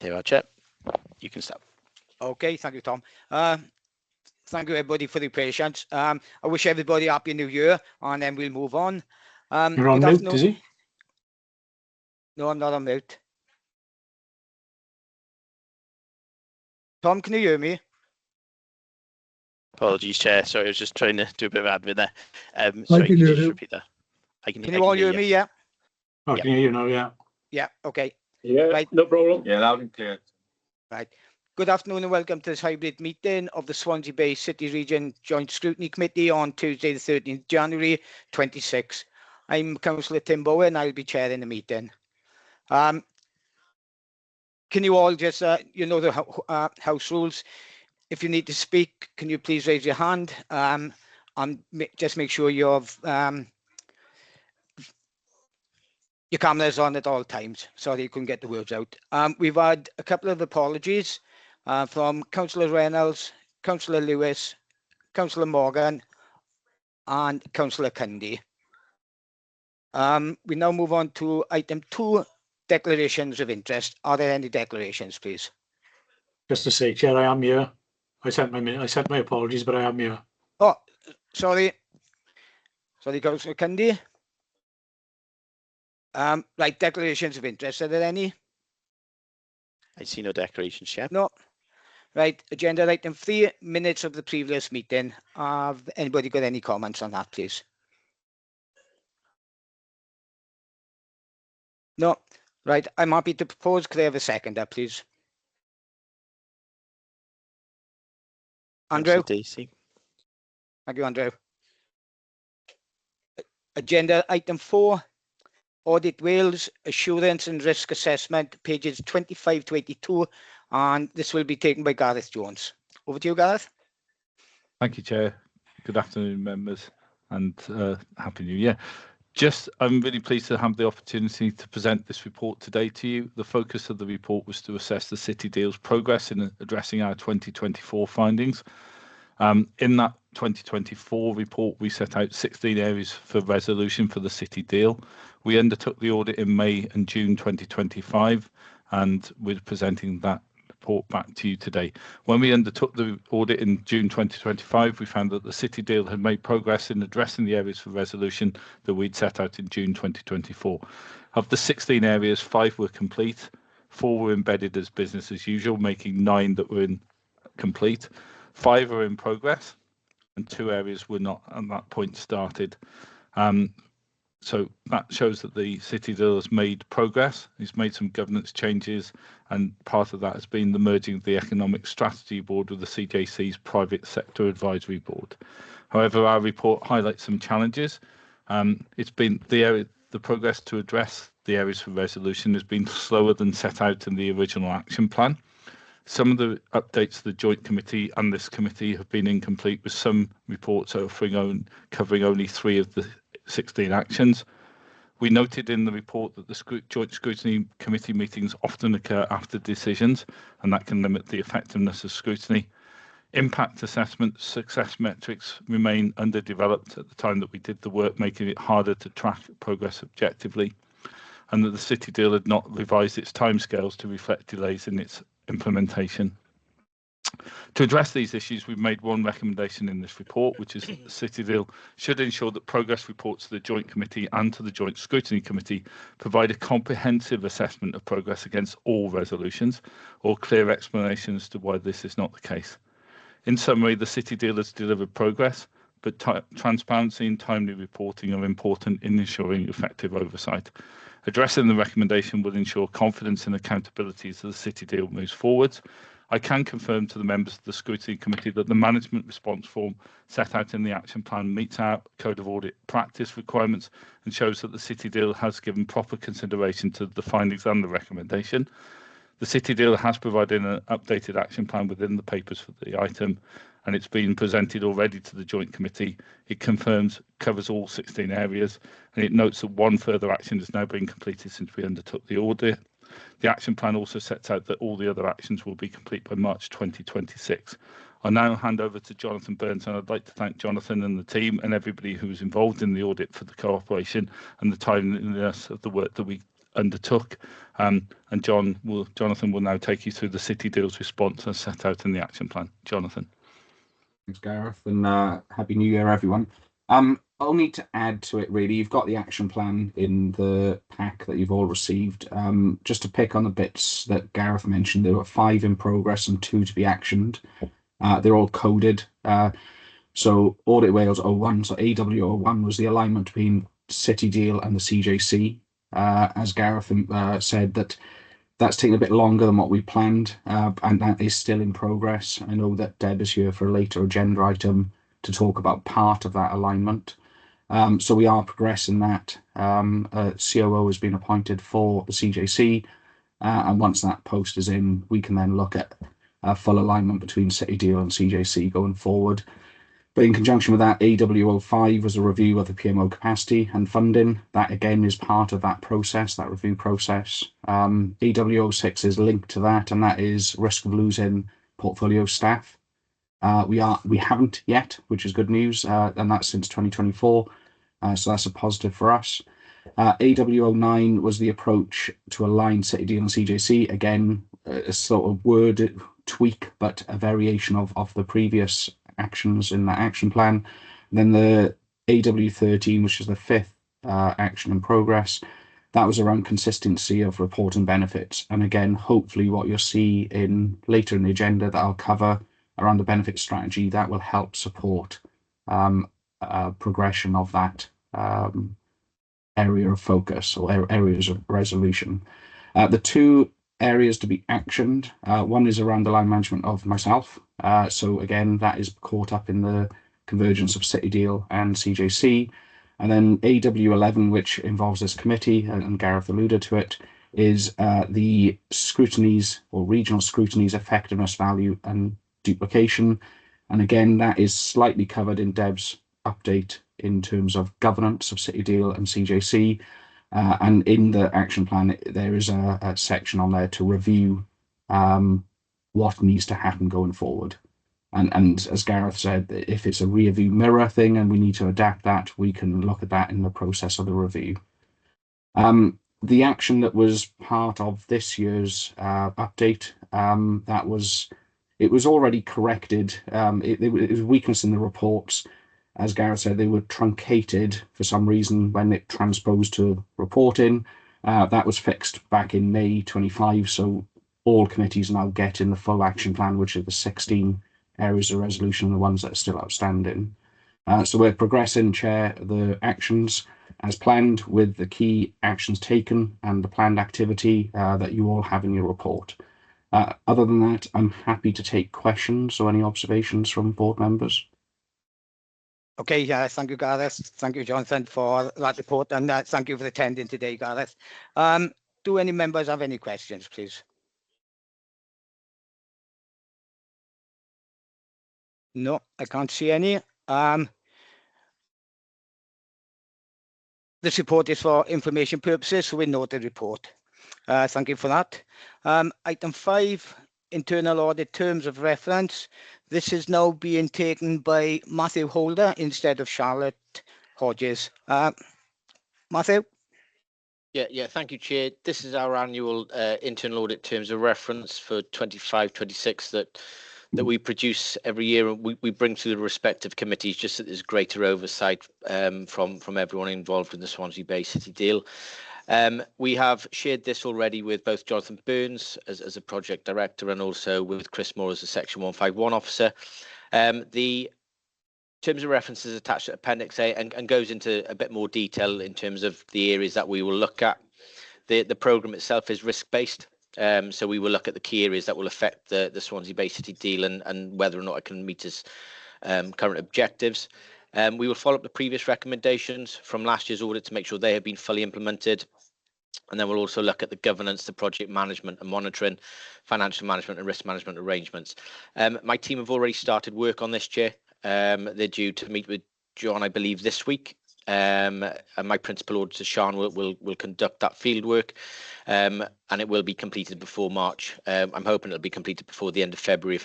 There are, Chair. You can start. Okay, thank you, Tom. Thank you, everybody, for the patience. I wish everybody a happy new year, and then we'll move on. You're on mute, is he? No, I'm not on mute. Tom, can you hear me? Apologies, Chair. Sorry, I was just trying to do a bit of admin there. I can hear just you. repeat that? Can you all hear me? Yeah. I can hear you now, yeah. Yeah, okay. Yeah, Right. no problem. Yeah, loud and clear. Right. Good afternoon and welcome to this hybrid meeting of the Swansea Bay City Region Joint Scrutiny Committee on Tuesday, the 13th January 26. I'm Councillor Tim Bowen and I'll be chairing the meeting. Can you all just, you know the house rules. If you need to speak, can you please raise your hand? And just make sure you have your camera's on at all times. Sorry, you couldn't get the words out. We've had a couple of apologies from Councillor Reynolds, Councillor Lewis, Councillor Morgan, and Councillor Cundy. We now move on to item 2, declarations of interest. Are there any declarations, please? Just to say, Chair, I am here. I sent my apologies, but I am here. Oh, sorry. Sorry, Councillor Cundy. Right, declarations of interest. Are there any? I see no declarations, Chair. No. Right, agenda item 3, minutes of the previous meeting. Have anybody got any comments on that, please? No. Right, I'm happy to propose. Could I have a seconder, please? Andrew? Daisy. Thank you, Andrew. Agenda item 4, Audit Wales, Assurance and Risk Assessment, pages 25 to 82, and this will be taken by Gareth Jones. Over to you, Gareth. Thank you, Chair. Good afternoon, members, and Happy New Year. I'm really pleased to have the opportunity to present this report today to you. The focus of the report was to assess the City Deal's progress in addressing our 2024 findings. In that 2024 report, we set out 16 areas for resolution for the City Deal. We undertook the audit in May and June 2025, and we're presenting that report back to you today. When we undertook the audit in June 2025, we found that the City Deal had made progress in addressing the areas for resolution that we'd set out in June 2024. Of the 16 areas, 5 were complete, 4 were embedded as business as usual, making 9 that were complete. 5 are in progress, and 2 areas were not at that point started. So that shows that the City Deal has made progress. It's made some governance changes, and part of that has been the merging of the Economic Strategy Board with the CJC's Private Sector Advisory Board. However, our report highlights some challenges. It's been the progress to address the areas for resolution has been slower than set out in the original action plan. Some of the updates to the Joint Committee and this committee have been incomplete, with some reports covering only 3 of the 16 actions. We noted in the report that the Joint Scrutiny Committee meetings often occur after decisions, and that can limit the effectiveness of scrutiny. Impact assessment success metrics remain underdeveloped at the time that we did the work, making it harder to track progress objectively, and that the City Deal had not revised its timescales to reflect delays in its implementation. To address these issues, we've made one recommendation in this report, which is that the City Deal should ensure that progress reports to the Joint Committee and to the Joint Scrutiny Committee provide a comprehensive assessment of progress against all resolutions, or clear explanations as to why this is not the case. In summary, the City Deal has delivered progress, but transparency and timely reporting are important in ensuring effective oversight. Addressing the recommendation will ensure confidence and accountability as the City Deal moves forwards. I can confirm to the members of the Scrutiny Committee that the management response form set out in the action plan meets our Code of Audit practice requirements and shows that the City Deal has given proper consideration to the findings and the recommendation. The City Deal has provided an updated action plan within the papers for the item, and it's been presented already to the Joint Committee. It covers all 16 areas, and it notes that 1 further action has now been completed since we undertook the audit. The action plan also sets out that all the other actions will be complete by March 2026. I'll now hand over to Jonathan Burns, and I'd like to thank Jonathan and the team and everybody who was involved in the audit for the cooperation and the timeliness of the work that we undertook. And Jonathan will now take you through the City Deal's response as set out in the action plan. Jonathan. Thanks, Gareth, and Happy New Year, everyone. Only to add to it, really, you've got the action plan in the pack that you've all received. Just to pick on the bits that Gareth mentioned, there were 5 in progress and 2 to be actioned. They're all coded. So Audit Wales 01, so AW01 was the alignment between City Deal and the CJC. As Gareth said, that's taken a bit longer than what we planned, and that is still in progress. I know that Deb is here for a later agenda item to talk about part of that alignment. So we are progressing that. COO has been appointed for the CJC, and once that post is in, we can then look at full alignment between City Deal and CJC going forward. But in conjunction with that, AW05 was a review of the PMO capacity and funding. That again is part of that process, that review process. AW06 is linked to that, and that is risk of losing portfolio staff. We haven't yet, which is good news, and that's since 2024. So that's a positive for us. AW09 was the approach to align City Deal and CJC. Again, a sort of word tweak, but a variation of the previous actions in that action plan. And then the AW13, which is the 5th action in progress, that was around consistency of reporting benefits. And again, hopefully what you'll see later in the agenda that I'll cover around the benefit strategy, that will help support progression of that area of focus or areas of resolution. The 2 areas to be actioned, one is around the line management of myself. So again, that is caught up in the convergence of City Deal and CJC. And then AW11, which involves this committee, and Gareth alluded to it, is the scrutinies or regional scrutinies, effectiveness, value and duplication. And again, that is slightly covered in Deb's update in terms of governance of City Deal and CJC. And in the action plan, there is a section on there to review what needs to happen going forward. And as Gareth said, if it's a rear view mirror thing and we need to adapt that, we can look at that in the process of the review. The action that was part of this year's update, it was already corrected. It was weakness in the reports. As Gareth said, they were truncated for some reason when it transposed to reporting. That was fixed back in May 25. So all committees now get in the full action plan, which are the 16 areas of resolution and the ones that are still outstanding. So we're progressing, Chair, the actions as planned with the key actions taken and the planned activity that you all have in your report. Other than that, I'm happy to take questions or any observations from board members. Okay, thank you, Gareth. Thank you, Jonathan, for that report, and thank you for attending today, Gareth. Do any members have any questions, please? No, I can't see any. This report is for information purposes, so we note the report. Thank you for that. Item 5, internal audit terms of reference. This is now being taken by Matthew Holder instead of Charlotte Hodges. Matthew? Yeah. Thank you, Chair. This is our annual internal audit terms of reference for 25-26 that we produce every year, and we bring to the respective committees just that there's greater oversight from everyone involved in the Swansea Bay City Deal. We have shared this already with both Jonathan Burns as a project director and also with Chris Moore as a Section 151 officer. The terms of reference is attached to Appendix A and goes into a bit more detail in terms of the areas that we will look at. The programme itself is risk-based. So we will look at the key areas that will affect the Swansea Bay City Deal and whether or not it can meet its current objectives. We will follow up the previous recommendations from last year's audit to make sure they have been fully implemented. And then we'll also look at the governance, the project management and monitoring, financial management and risk management arrangements. My team have already started work on this, Chair. They're due to meet with John, I believe, this week. And my principal auditor, Sean, will conduct that field work, and it will be completed before March. I'm hoping it'll be completed before the end of February,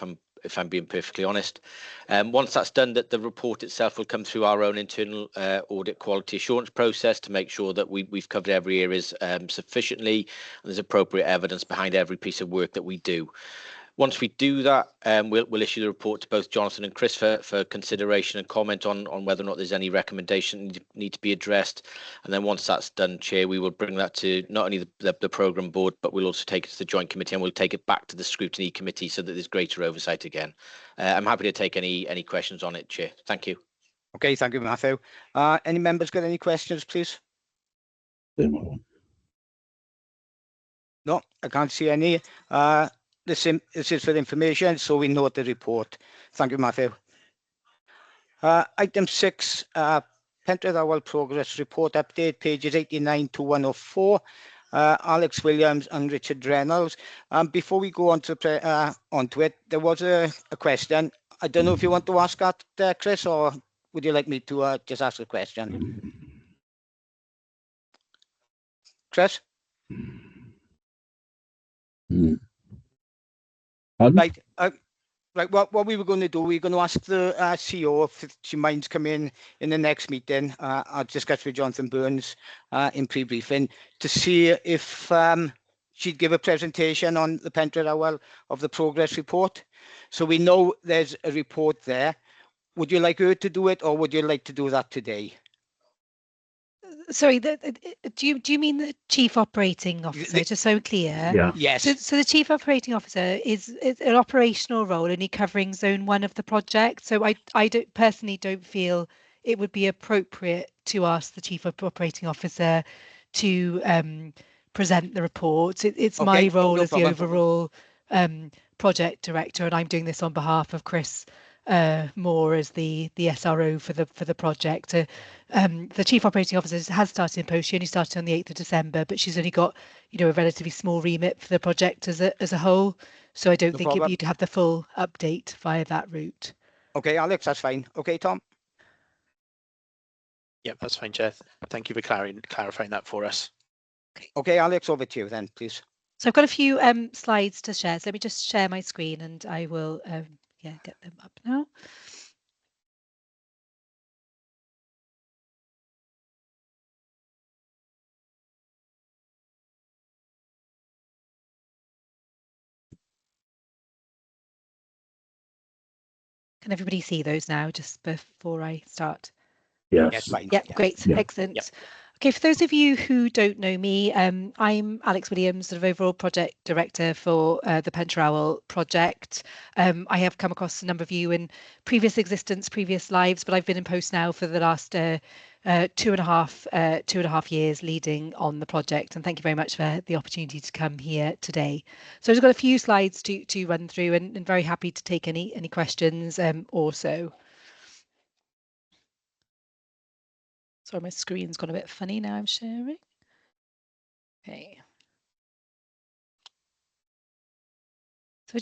if I'm being perfectly honest. Once that's done, that the report itself will come through our own internal audit quality assurance process to make sure that we've covered every area sufficiently, and there's appropriate evidence behind every piece of work that we do. Once we do that, we'll issue the report to both Jonathan and Chris for consideration and comment on whether or not there's any recommendation need to be addressed. And then once that's done, Chair, we will bring that to not only the programme board, but we'll also take it to the joint committee, and we'll take it back to the scrutiny committee so that there's greater oversight again. I'm happy to take any questions on it, Chair. Thank you. Okay, thank you, Matthew. Any members got any questions, please? No, I can't see any. This is for information, so we note the report. Thank you, Matthew. Item 6, Pentre Dawel Progress Report Update, pages 89 to 104. Alex Williams and Richard Reynolds. Before we go on to onto it, there was a question. I don't know if you want to ask that, Chris, or would you like me to just ask a question? Chris? Right. Right. What we were going to do, we're going to ask the CEO if she minds coming in the next meeting. I'll discuss with Jonathan Burns in pre-briefing to see if she'd give a presentation on the Pentre Dawel of the progress report. So we know there's a report there. Would you like her to do it, or would you like to do that today? Sorry, do you mean the Chief Operating Officer, just so clear? Yeah. Yes. So the Chief Operating Officer is an operational role, only covering Zone 1 of the project. So I personally don't feel it would be appropriate to ask the Chief Operating Officer to present the report. It's my role as the overall project director, and I'm doing this on behalf of Chris Moore as the SRO for the project. The Chief Operating Officer has started in post. She only started on the 8th of December, but she's only got a relatively small remit for the project as a whole. So I don't think you'd have the full update via that route. Okay, Alex, that's fine. Okay, Tom. Yep, that's fine, Chair. Thank you for clarifying that for us. Okay, Alex, over to you then, please. So I've got a few slides to share. So let me just share my screen, and I will get them up now. Can everybody see those now, just before I start? Yes. Fine. Yeah, great, excellent. Yep. Okay, for those of you who don't know me, I'm Alex Williams, sort of overall project director for the Pentre Dawel project. I have come across a number of you in previous lives, but I've been in post now for the last 2.5 years leading on the project, and thank you very much for the opportunity to come here today. So I've just got a few slides to run through, and very happy to take any questions also. Sorry, my screen's gone a bit funny now. I'm sharing. Okay. So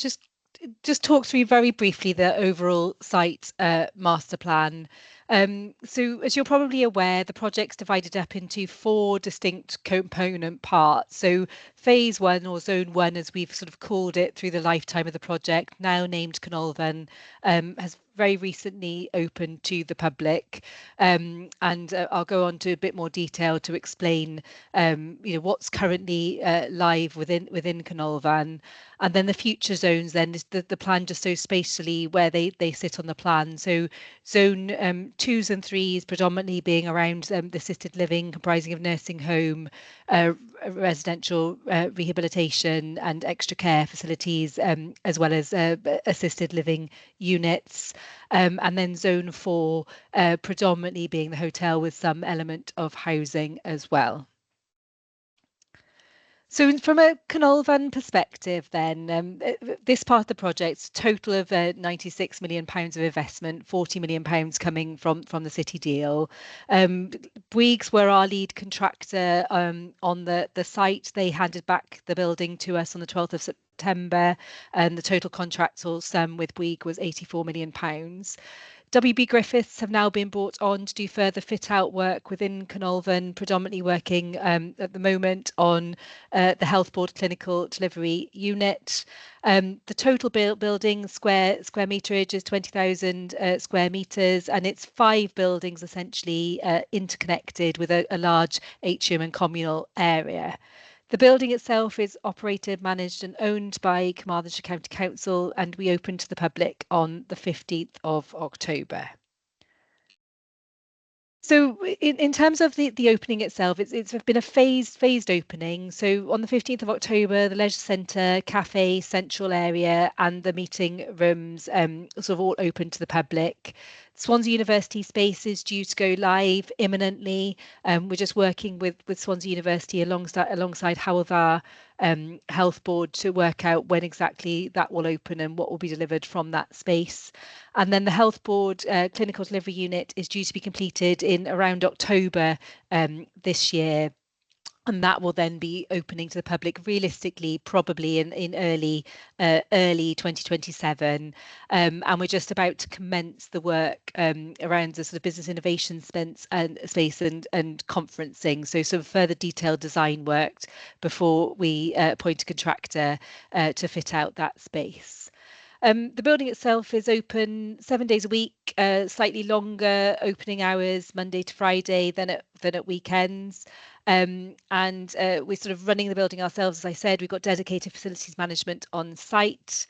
just talk through very briefly the overall site master plan. So as you're probably aware, the project's divided up into 4 distinct component parts. So phase 1, or Zone 1, as we've sort of called it through the lifetime of the project, now named Canolfan, has very recently opened to the public, and I'll go on to a bit more detail to explain what's currently live within Canolfan. And then the future zones, then is the plan just so spatially where they sit on the plan. So Zone 2s and 3s predominantly being around the assisted living, comprising of nursing home, residential rehabilitation and extra care facilities, as well as assisted living units. And then Zone 4 predominantly being the hotel with some element of housing as well. So from a Canolfan perspective then, this part of the project, total of £96 million of investment, £40 million coming from the city deal. Bouygues were our lead contractor on the site. They handed back the building to us on the 12th of September, and the total contractual sum with Bouygues was £84 million. WB Griffiths have now been brought on to do further fit out work within Canolfan, predominantly working at the moment on the Health Board Clinical Delivery Unit. The total building square meterage is 20,000 square meters, and it's 5 buildings essentially interconnected with a large atrium and communal area. The building itself is operated, managed and owned by Carmarthenshire County Council, and we open to the public on the 15th of October. So in terms of the opening itself, it's been a phased opening. So on the 15th of October, the Leisure Centre, Cafe, Central area and the meeting rooms sort of all open to the public. Swansea University space is due to go live imminently. We're just working with Swansea University alongside Howell Health Board to work out when exactly that will open and what will be delivered from that space. And then the Health Board Clinical Delivery Unit is due to be completed in around October this year. And that will then be opening to the public realistically, probably in early 2027. And we're just about to commence the work around the sort of business innovation space and conferencing. So some further detailed design work before we appoint a contractor to fit out that space. The building itself is open 7 days a week, slightly longer opening hours, Monday to Friday than at weekends. And we're sort of running the building ourselves. As I said, we've got dedicated facilities management on site.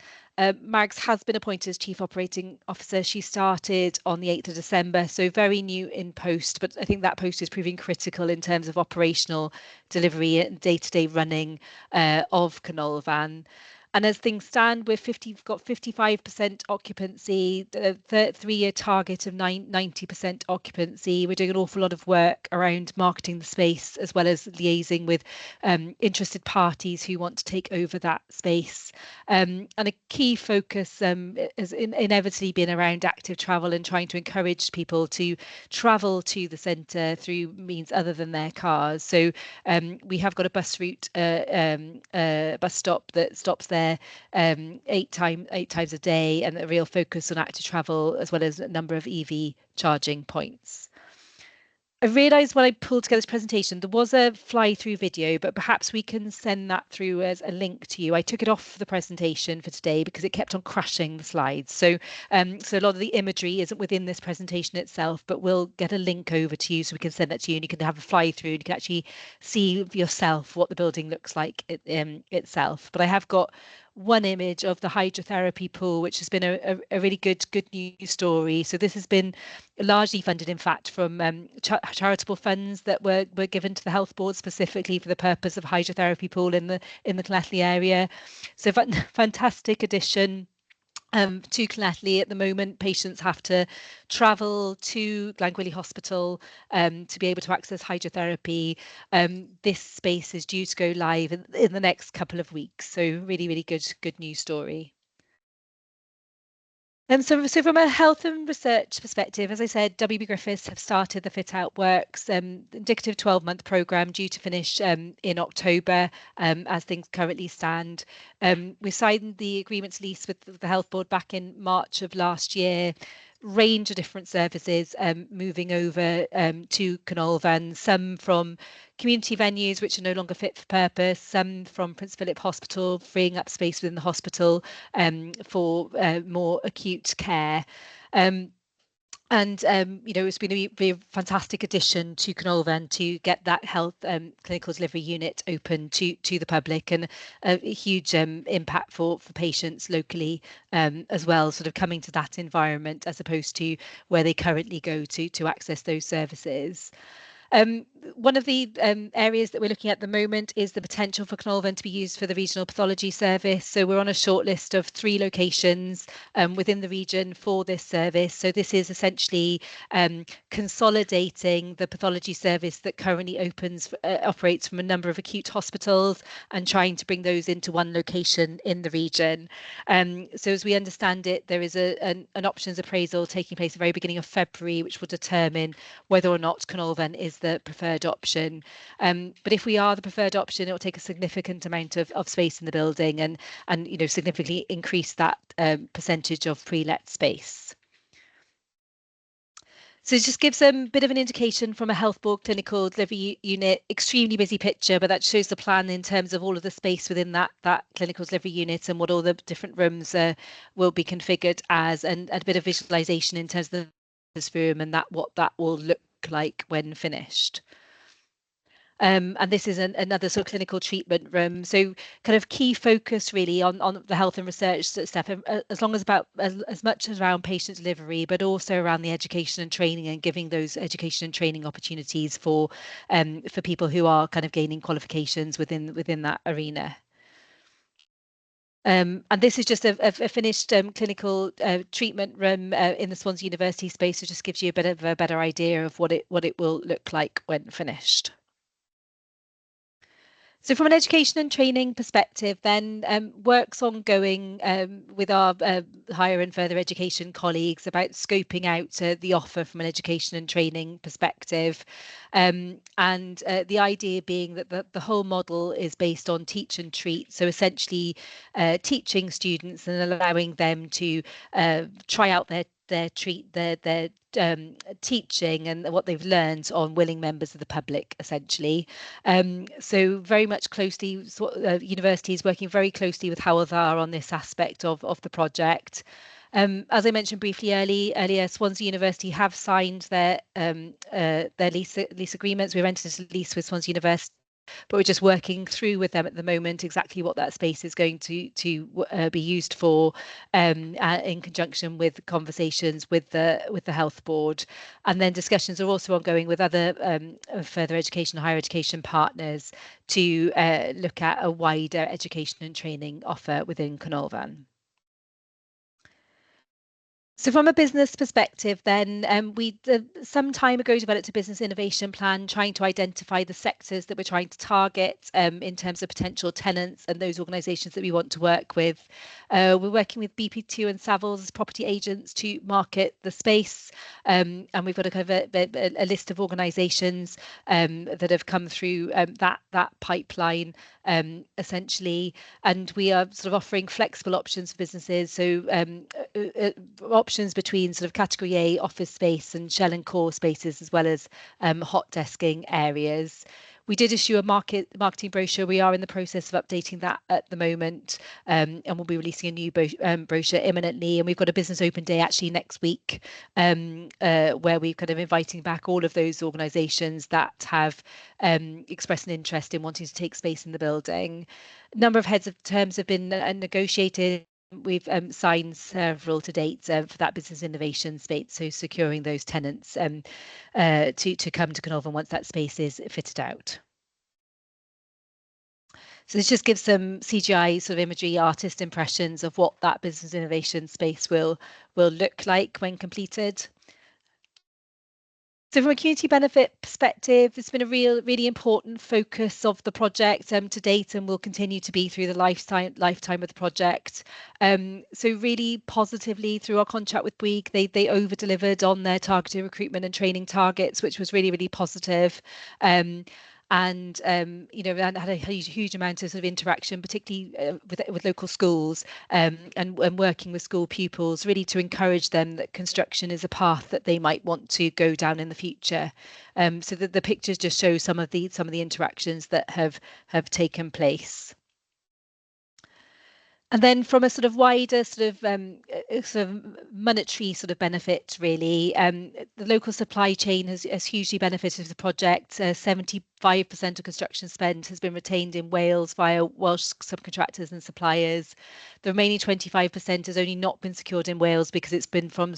Mags has been appointed as Chief Operating Officer. She started on the 8th of December, so very new in post, but I think that post is proving critical in terms of operational delivery and day-to-day running of Canolfan. And as things stand, we've got 55% occupancy, the 3-year target of 90% occupancy. We're doing an awful lot of work around marketing the space, as well as liaising with interested parties who want to take over that space. And a key focus has inevitably been around active travel and trying to encourage people to travel to the centre through means other than their cars. So we have got a bus route, bus stop that stops there 8 times a day, and a real focus on active travel as well as a number of EV charging points. I realised when I pulled together this presentation, there was a fly-through video, but perhaps we can send that through as a link to you. I took it off the presentation for today because it kept on crashing the slides. So so a lot of the imagery isn't within this presentation itself, but we'll get a link over to you so we can send that to you and you can have a fly-through and you can actually see for yourself what the building looks like itself. But I have got one image of the hydrotherapy pool, which has been a really good news story. So this has been largely funded, in fact, from charitable funds that were given to the Health Board specifically for the purpose of hydrotherapy pool in the Llanelli area. So fantastic addition. To Llanelli at the moment, patients have to travel to Glangwili Hospital to be able to access hydrotherapy. This space is due to go live in the next couple of weeks. So really good news story. So from a health and research perspective, as I said, WB Griffiths have started the fit out works, indicative 12-month programme due to finish in October as things currently stand. We signed the agreements lease with the Health Board back in March of last year. Range of different services moving over to Canolfan, some from community venues which are no longer fit for purpose, some from Prince Philip Hospital, freeing up space within the hospital for more acute care. And it's been a fantastic addition to Canolfan to get that health clinical delivery unit open to the public, and a huge impact for patients locally as well, sort of coming to that environment as opposed to where they currently go to access those services. One of the areas that we're looking at the moment is the potential for Canolfan to be used for the regional pathology service. So we're on a short list of 3 locations within the region for this service. So this is essentially consolidating the pathology service that currently operates from a number of acute hospitals and trying to bring those into one location in the region. So as we understand it, there is an options appraisal taking place at the very beginning of February, which will determine whether or not Canolfan is the preferred option. But if we are the preferred option, it will take a significant amount of space in the building and significantly increase that percentage of pre-let space. So it just gives them a bit of an indication from a health board clinical delivery unit, extremely busy picture, but that shows the plan in terms of all of the space within that clinical delivery unit and what all the different rooms will be configured as, and a bit of visualization in terms of this room and what that will look like when finished. And this is another sort of clinical treatment room. So kind of key focus really on the health and research stuff, as long as much as around patient delivery, but also around the education and training and giving those education and training opportunities for people who are kind of gaining qualifications within that arena. And this is just a finished clinical treatment room in the Swansea University space. So just gives you a bit of a better idea of what it will look like when finished. So from an education and training perspective, then work's ongoing with our higher and further education colleagues about scoping out the offer from an education and training perspective. And the idea being that the whole model is based on teach and treat. So essentially teaching students and allowing them to try out their teaching and what they've learned on willing members of the public, essentially. So very much closely, universities working very closely with Hywel Dda on this aspect of the project. As I mentioned briefly earlier, Swansea University have signed their lease agreements. We've entered into a lease with Swansea University, but we're just working through with them at the moment exactly what that space is going to be used for, in conjunction with conversations with the health board, and then discussions are also ongoing with other further education, higher education partners to look at a wider education and training offer within Carnarvon. So from a business perspective, then we some time ago developed a business innovation plan trying to identify the sectors that we're trying to target in terms of potential tenants and those organisations that we want to work with. We're working with BP2 and Savills as property agents to market the space, and we've got a kind of a list of organisations that have come through that pipeline essentially, and we are sort of offering flexible options for businesses. So options between sort of category A office space and shell and core spaces, as well as hot desking areas. We did issue a marketing brochure. We are in the process of updating that at the moment, and we'll be releasing a new brochure imminently. And we've got a business open day actually next week, where we're kind of inviting back all of those organisations that have expressed an interest in wanting to take space in the building. A number of heads of terms have been negotiated. We've signed several to date for that business innovation space, so securing those tenants to come to Carnarvon once that space is fitted out. So this just gives some CGI sort of imagery, artist impressions of what that business innovation space will look like when completed. So from a community benefit perspective, it's been a really important focus of the project to date, and will continue to be through the lifetime of the project. So really positively through our contract with Bouygues, they over-delivered on their targeted recruitment and training targets, which was really positive. And and had a huge amount of sort of interaction, particularly with local schools, and working with school pupils, really to encourage them that construction is a path that they might want to go down in the future. So the pictures just show some of the interactions that have taken place. And then from a sort of wider sort of monetary sort of benefit, really, the local supply chain has hugely benefited the project. 75% of construction spend has been retained in Wales via Welsh subcontractors and suppliers. The remaining 25% has only not been secured in Wales because it's been from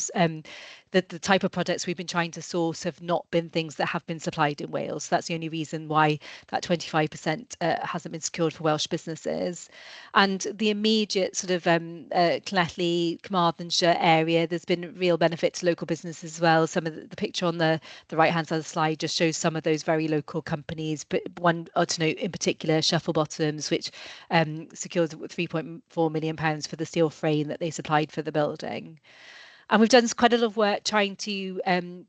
the type of products we've been trying to source have not been things that have been supplied in Wales. So that's the only reason why that 25% hasn't been secured for Welsh businesses. And the immediate sort of Llanelli, Carmarthenshire area, there's been real benefit to local businesses as well. Some of the picture on the right-hand side of the slide just shows some of those very local companies, but one to note in particular, Shuffle Bottoms, which secured £3.4 million for the steel frame that they supplied for the building. And we've done quite a lot of work trying to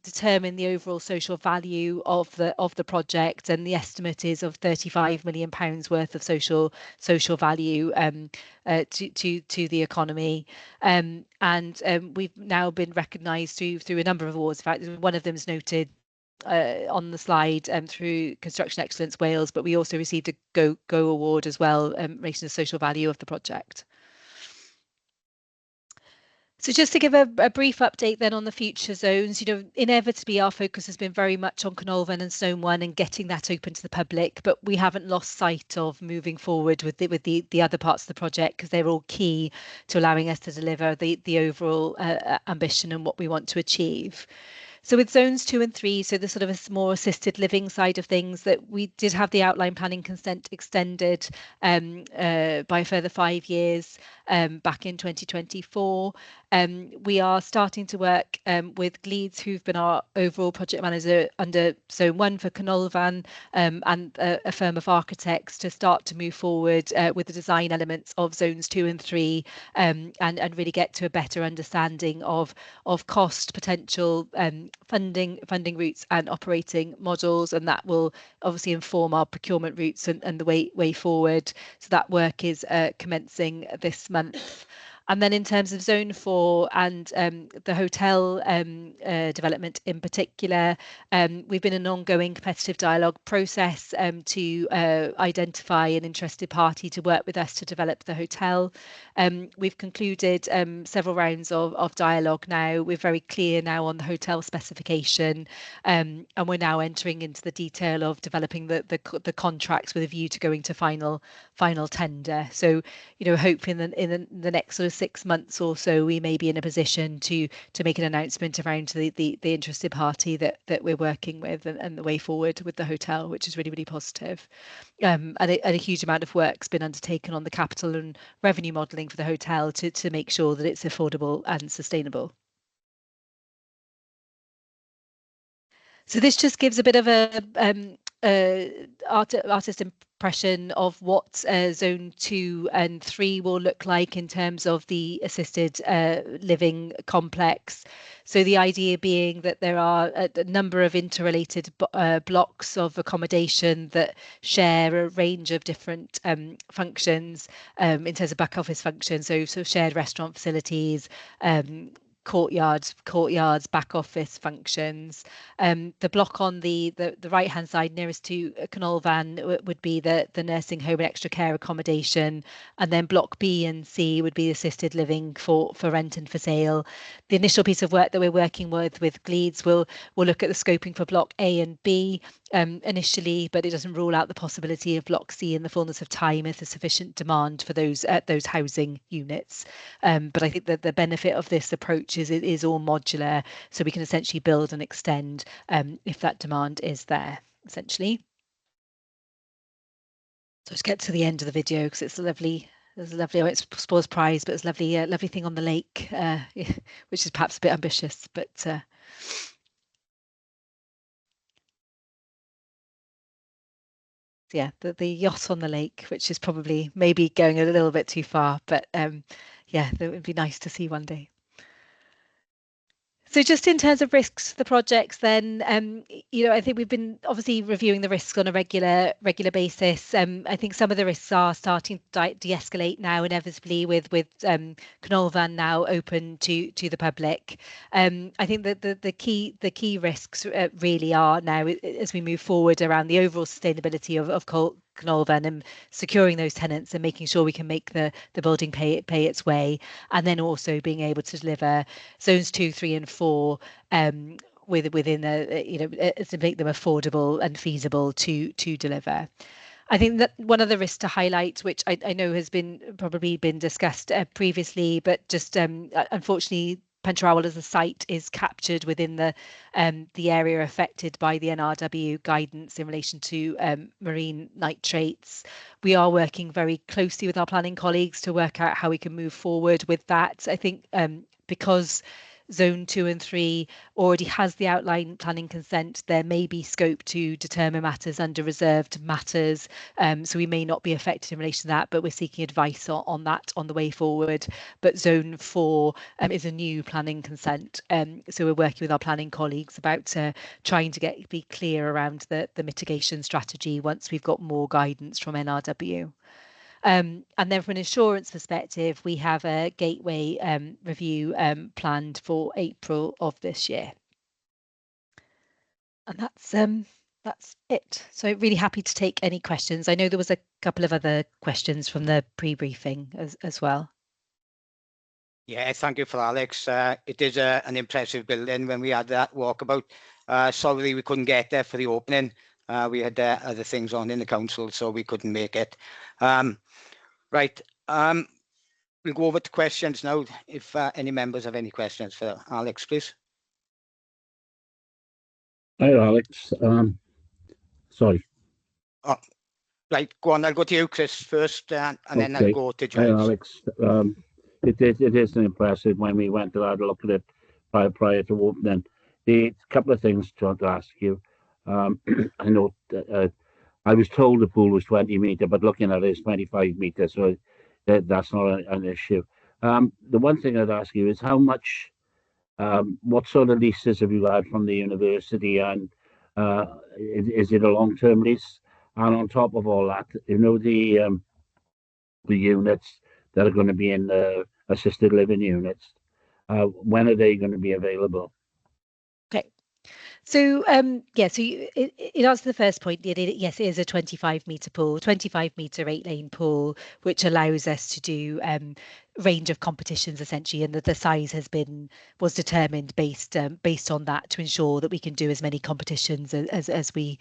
determine the overall social value of the project, and the estimate is of £35 million worth of social value to the economy. And we've now been recognised through a number of awards. In fact, one of them is noted on the slide through Construction Excellence Wales, but we also received a Go Award as well, raising the social value of the project. So just to give a brief update then on the future zones, inevitably our focus has been very much on Canolfan and Zone 1 and getting that open to the public, but we haven't lost sight of moving forward with the other parts of the project, because they're all key to allowing us to deliver the overall ambition and what we want to achieve. So with zones 2 and 3, so the sort of a more assisted living side of things, that we did have the outline planning consent extended by a further 5 years back in 2024. We are starting to work with Gleeds, who've been our overall project manager under Zone 1 for Canolfan, and a firm of architects to start to move forward with the design elements of zones 2 and 3, and really get to a better understanding of cost, potential, funding routes and operating models, and that will obviously inform our procurement routes and the way forward. So that work is commencing this month. And then in terms of Zone 4 and the hotel development in particular, we've been in an ongoing competitive dialogue process to identify an interested party to work with us to develop the hotel. We've concluded several rounds of dialogue now. We're very clear now on the hotel specification, and we're now entering into the detail of developing the contracts with a view to going to final tender. So, hopefully in the next sort of 6 months or so, we may be in a position to make an announcement around the interested party that we're working with, and the way forward with the hotel, which is really, really positive. And a huge amount of work's been undertaken on the capital and revenue modelling for the hotel to make sure that it's affordable and sustainable. So this just gives a bit of a artist impression of what Zone 2 and 3 will look like in terms of the assisted living complex. So the idea being that there are a number of interrelated blocks of accommodation that share a range of different functions in terms of back office functions, so shared restaurant facilities, courtyards, back office functions. The block on the right hand side nearest to Canolfan would be the nursing home and extra care accommodation, and then block B and C would be assisted living for rent and for sale. The initial piece of work that we're working with Gleeds will look at the scoping for block A and B initially, but it doesn't rule out the possibility of block C in the fullness of time if there's sufficient demand for those housing units. But I think that the benefit of this approach is it is all modular, so we can essentially build and extend if that demand is there, essentially. So let's get to the end of the video, because it's lovely. There's a lovely, it's spoils prize, but it's lovely, lovely thing on the lake, which is perhaps a bit ambitious, but yeah, the yacht on the lake, which is probably maybe going a little bit too far, but yeah, that would be nice to see one day. So just in terms of risks for the projects, then, I think we've been obviously reviewing the risks on a regular basis. I think some of the risks are starting to de-escalate now, inevitably, with Canolfan now open to the public. I think that the key risks really are now, as we move forward, around the overall sustainability of Canolfan and securing those tenants and making sure we can make the building pay its way, and then also being able to deliver zones 2, 3 and 4 within to make them affordable and feasible to deliver. I think that one of the risks to highlight, which I know has probably been discussed previously, but just unfortunately Pentrawl as a site is captured within the area affected by the NRW guidance in relation to marine nitrates. We are working very closely with our planning colleagues to work out how we can move forward with that. I think because Zone 2 and 3 already has the outline planning consent, there may be scope to determine matters under reserved matters. So we may not be affected in relation to that, but we're seeking advice on that on the way forward. But Zone 4 is a new planning consent. So we're working with our planning colleagues about trying to be clear around the mitigation strategy once we've got more guidance from NRW. And then from an insurance perspective, we have a gateway review planned for April of this year. And that's it. So really happy to take any questions. I know there was a couple of other questions from the pre-briefing as well. Yeah, thank you for Alex. It is an impressive building. When we had that walkabout, sorry we couldn't get there for the opening. We had other things on in the council, so we couldn't make it. Right, we'll go over to questions now. If any members have any questions for Alex, please. Hi, Alex. Sorry. Oh, right, go on. I'll go to you, Chris, first, and then I'll go to Hi, Giles. Alex. It is impressive when we went to have a look at it prior to opening. A couple of things to ask you. I know I was told the pool was 20 metre, but looking at it, it's 25 metres, so that's not an issue. The one thing I'd ask you is how much, what sort of leases have you had from the university, and is it a long-term lease? And on top of all that, you know, the units that are going to be in the assisted living units, when are they going to be available? Okay. So yeah, so it answers the first point. Yes, it is a 25 metre pool, 25 metre 8-lane pool, which allows us to do range of competitions essentially, and the size was determined based on that to ensure that we can do as many competitions as we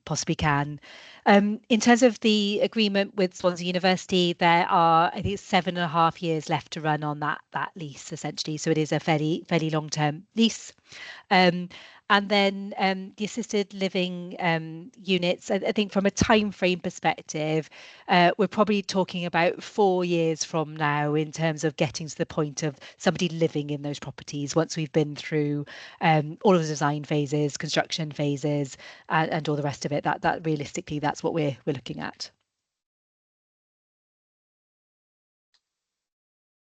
possibly can. In terms of the agreement with Swansea University, there are, I think, 7.5 years left to run on that lease essentially. So it is a fairly long-term lease. And then the assisted living units, I think from a time frame perspective, we're probably talking about 4 years from now in terms of getting to the point of somebody living in those properties once we've been through all of the design phases, construction phases, and all the rest of it. That realistically, that's what we're looking at.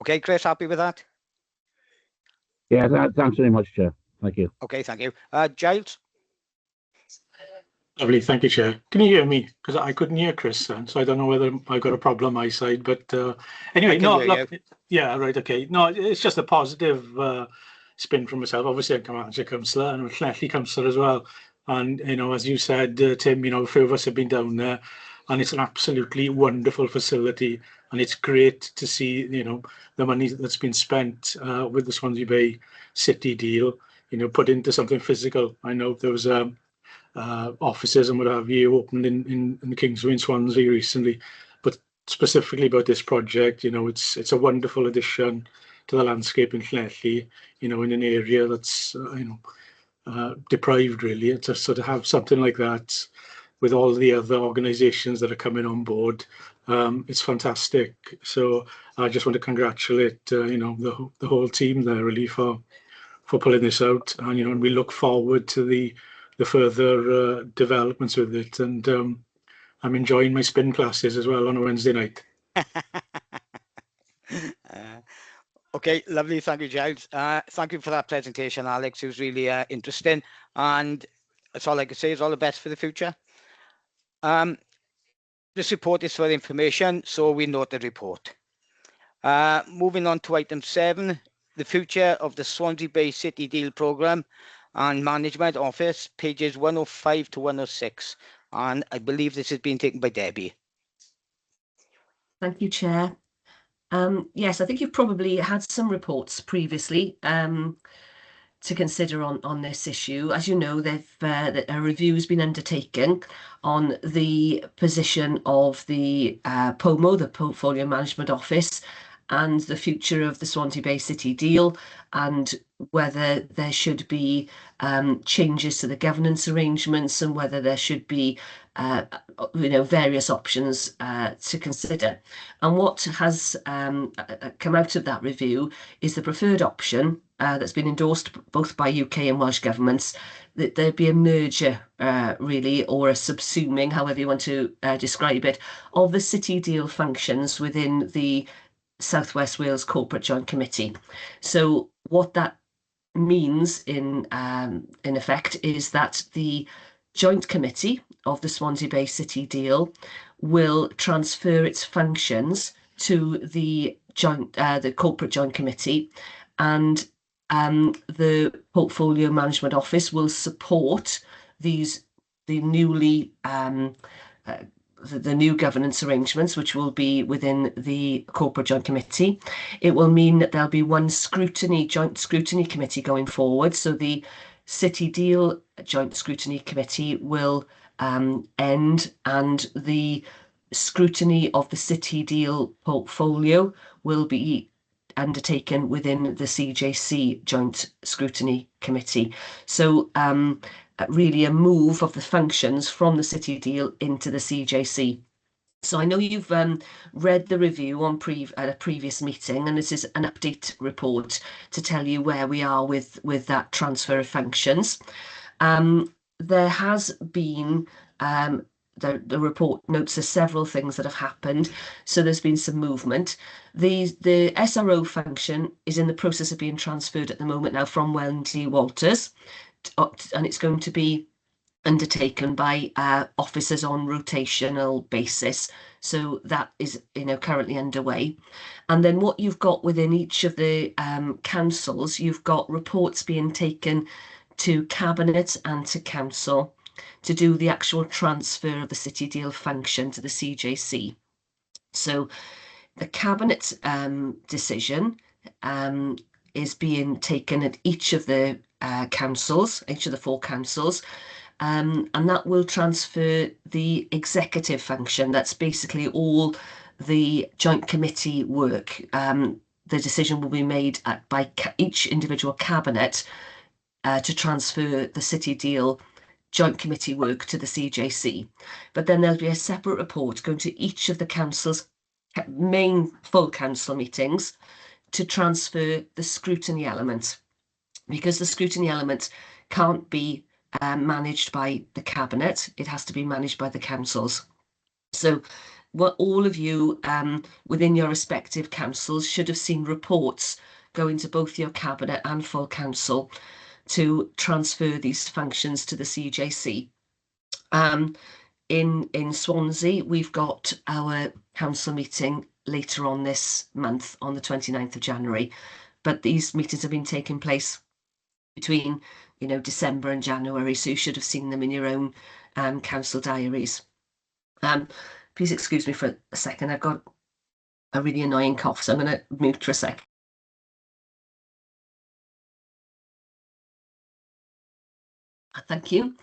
Okay, Chris, happy with that? Yeah, thanks very much, Chair. Thank you. Okay, thank you. Giles? Lovely, thank you, Chair. Can you hear me? Because I couldn't hear Chris then, so I don't know whether I've got a problem on my side. But anyway, no, look, yeah, right, okay. No, it's just a positive spin from myself. Obviously, I'm Carmarthenshire councillor and I'm a Llanelli councillor as well. And, you know, as you said, Tim, you know, a few of us have been down there, and it's an absolutely wonderful facility. And it's great to see, you know, the money that's been spent with the Swansea Bay City deal, you know, put into something physical. I know there was offices and what have you opened in the Kingsway in Swansea recently, but specifically about this project, you know, it's a wonderful addition to the landscape in Llanelli, you know, in an area that's you know, deprived really. To sort of have something like that with all the other organisations that are coming on board, it's fantastic. So I just want to congratulate you know, the whole team there really for pulling this out, and you know, and we look forward to the further developments with it. And I'm enjoying my spin classes as well on a Wednesday night. Okay, lovely. Thank you, Giles. Thank you for that presentation, Alex. It was really interesting, and that's all I can say is all the best for the future. This report is for information, so we note the report. Moving on to item 7, the future of the Swansea Bay City Deal Programme and Management Office, pages 105 to 106. And I believe this has been taken by Debbie. Thank you, Chair. Yes, I think you've probably had some reports previously to consider on this issue. As you know, a review has been undertaken on the position of the POMO, the Portfolio Management Office, and the future of the Swansea Bay City deal, and whether there should be changes to the governance arrangements, and whether there should be you know, various options to consider. And what has come out of that review is the preferred option that's been endorsed both by UK and Welsh governments, that there'd be a merger, really, or a subsuming, however you want to describe it, of the city deal functions within the South West Wales Corporate Joint Committee. So what that means in effect is that the joint committee of the Swansea Bay City deal will transfer its functions to the corporate joint committee, and the portfolio management office will support the new governance arrangements, which will be within the corporate joint committee. It will mean that there'll be one joint scrutiny committee going forward. So the city deal joint scrutiny committee will end, and the scrutiny of the city deal portfolio will be undertaken within the CJC joint scrutiny committee. So really a move of the functions from the city deal into the CJC. So I know you've read the review on at a previous meeting, and this is an update report to tell you where we are with that transfer of functions. There has been the report notes there's several things that have happened, so there's been some movement. The SRO function is in the process of being transferred at the moment now from Wendy Walters, and it's going to be undertaken by officers on rotational basis. So that is currently underway. And then what you've got within each of the councils, you've got reports being taken to Cabinet and to Council to do the actual transfer of the city deal function to the CJC. So the Cabinet decision is being taken at each of the councils, each of the 4 councils, and that will transfer the executive function. That's basically all the joint committee work. The decision will be made by each individual cabinet to transfer the city deal joint committee work to the CJC. But then there'll be a separate report going to each of the council's main full council meetings to transfer the scrutiny element, because the scrutiny element can't be managed by the cabinet. It has to be managed by the councils. So what all of you within your respective councils should have seen reports going to both your cabinet and full council to transfer these functions to the CJC. In Swansea, we've got our council meeting later on this month on the 29th of January, but these meetings have been taking place between December and January, so you should have seen them in your own council diaries. Please excuse me for a second, I've got a really annoying cough, so I'm going to mute for a sec. Thank you.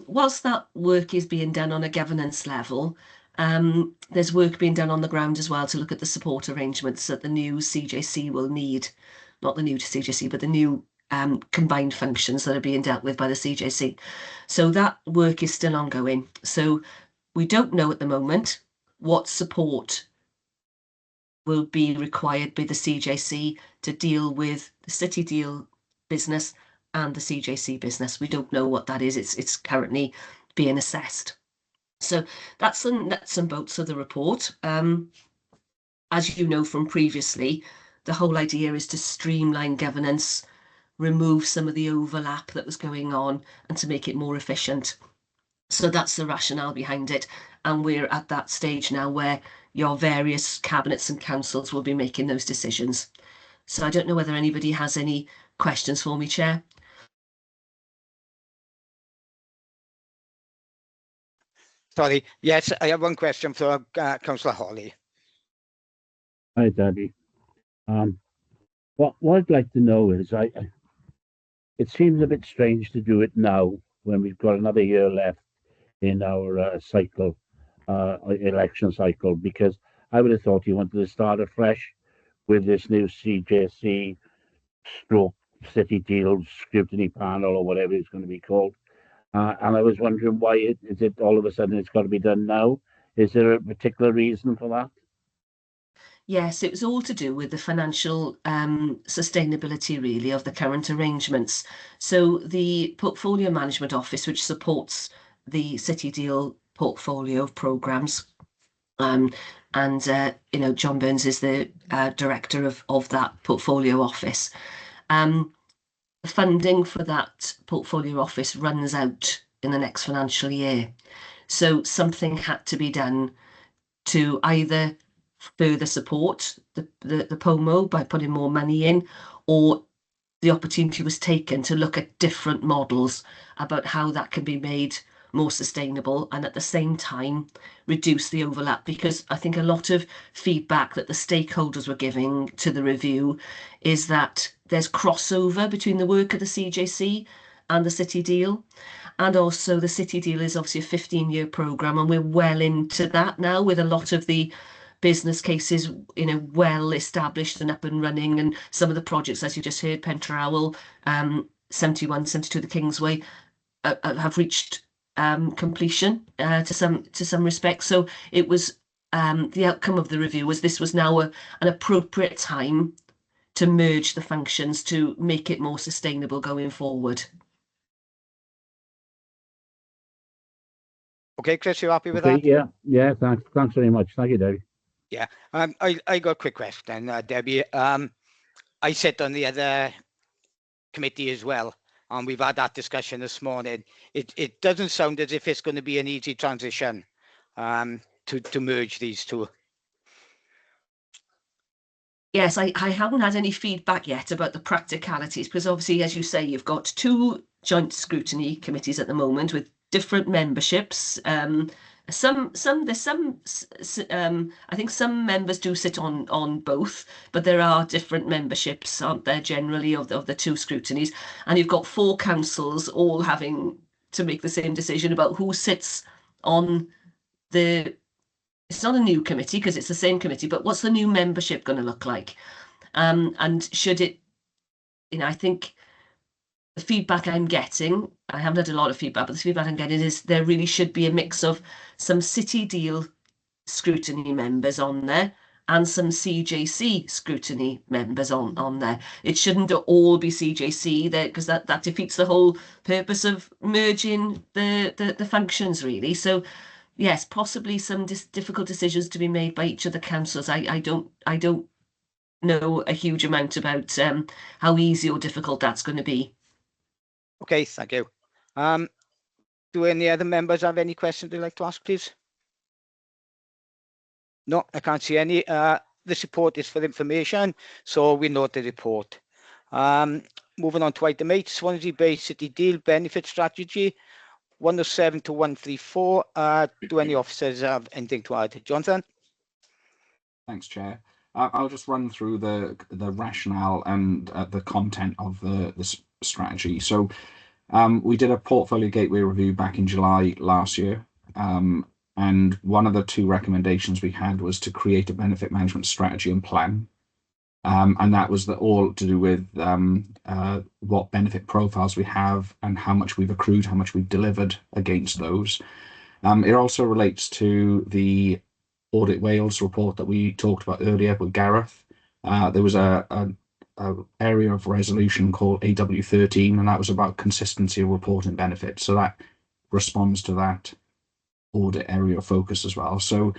Whilst that work is being done on a governance level, there's work being done on the ground as well to look at the support arrangements that the new CJC will need. Not the new CJC, but the new combined functions that are being dealt with by the CJC. So that work is still ongoing. So we don't know at the moment what support will be required by the CJC to deal with the city deal business and the CJC business. We don't know what that is. It's currently being assessed. So that's the nuts and bolts of the report. As you know from previously, the whole idea is to streamline governance, remove some of the overlap that was going on, and to make it more efficient. So that's the rationale behind it. And we're at that stage now where your various cabinets and councils will be making those decisions. So I don't know whether anybody has any questions for me, Chair. Sorry, yes, I have one question for Councillor Hawley. Hi, Daddy. What I'd like to know is, it seems a bit strange to do it now when we've got another year left in our election cycle, because I would have thought you wanted to start afresh with this new CJC stroke city deal scrutiny panel or whatever it's going to be called. And I was wondering why is it all of a sudden it's got to be done now? Is there a particular reason for that? Yes, it was all to do with the financial sustainability, really, of the current arrangements. So the Portfolio Management Office, which supports the City Deal portfolio of programmes, and John Burns is the director of that portfolio office. The funding for that portfolio office runs out in the next financial year. So something had to be done to either further support the POMO by putting more money in, or the opportunity was taken to look at different models about how that can be made more sustainable and at the same time reduce the overlap, because I think a lot of feedback that the stakeholders were giving to the review is that there's crossover between the work of the CJC and the City Deal. And also the City Deal is obviously a 15-year programme, and we're well into that now with a lot of the business cases, well established and up and running, and some of the projects, as you just heard, Pentrowel, 71, 72 the Kingsway, have reached completion to some respect. So it was the outcome of the review was this was now an appropriate time to merge the functions to make it more sustainable going forward. Okay, Chris, you happy with Okay, that? yeah, thanks very much. Thank you, Debbie. Yeah, I got a quick question, Debbie. I sit on the other committee as well, and we've had that discussion this morning. It doesn't sound as if it's going to be an easy transition to merge these two. Yes, I haven't had any feedback yet about the practicalities, because obviously, as you say, you've got two joint scrutiny committees at the moment with different memberships. I think some members do sit on both, but there are different memberships, aren't there, generally, of the two scrutinies. And you've got 4 councils all having to make the same decision about who sits on the... It's not a new committee because it's the same committee, but what's the new membership going to look like? And should it... I think the feedback I'm getting, I haven't had a lot of feedback, but the feedback I'm getting is there really should be a mix of some City Deal scrutiny members on there and some CJC scrutiny members on there. It shouldn't all be CJC there, because that defeats the whole purpose of merging the functions, really. So yes, possibly some difficult decisions to be made by each of the councils. I don't know a huge amount about how easy or difficult that's going to be. Okay, thank you. Do any other members have any questions they'd like to ask, please? No, I can't see any. This report is for information, so we note the report. Moving on to item 8, Swansea Bay City Deal Benefit Strategy, 107 to 134. Do any officers have anything to add? Jonathan? Thanks, Chair. I'll just run through the rationale and the content of the strategy. So we did a portfolio gateway review back in July last year. And one of the 2 recommendations we had was to create a benefit management strategy and plan. And that was all to do with what benefit profiles we have and how much we've accrued, how much we've delivered against those. It also relates to the Audit Wales report that we talked about earlier with Gareth. There was a area of resolution called AW13, and that was about consistency of reporting benefits. So that responds to that audit area of focus as well. So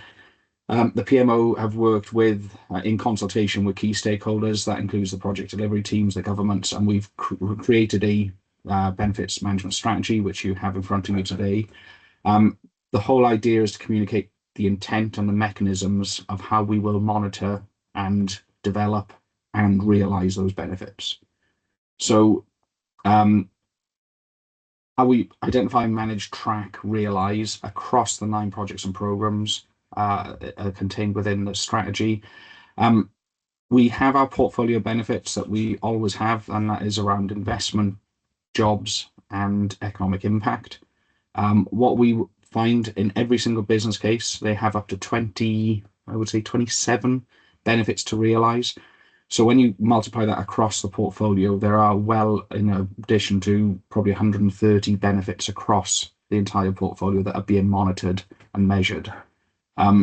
the PMO have worked with, in consultation with key stakeholders, that includes the project delivery teams, the governments, and we've created a benefits management strategy, which you have in front of you today. The whole idea is to communicate the intent and the mechanisms of how we will monitor and develop and realise those benefits. So how we identify, manage, track, realise across the 9 projects and programmes contained within the strategy. We have our portfolio benefits that we always have, and that is around investment, jobs, and economic impact. What we find in every single business case, they have up to 27 benefits to realise. So when you multiply that across the portfolio, there are, well, in addition to probably 130 benefits across the entire portfolio that are being monitored and measured.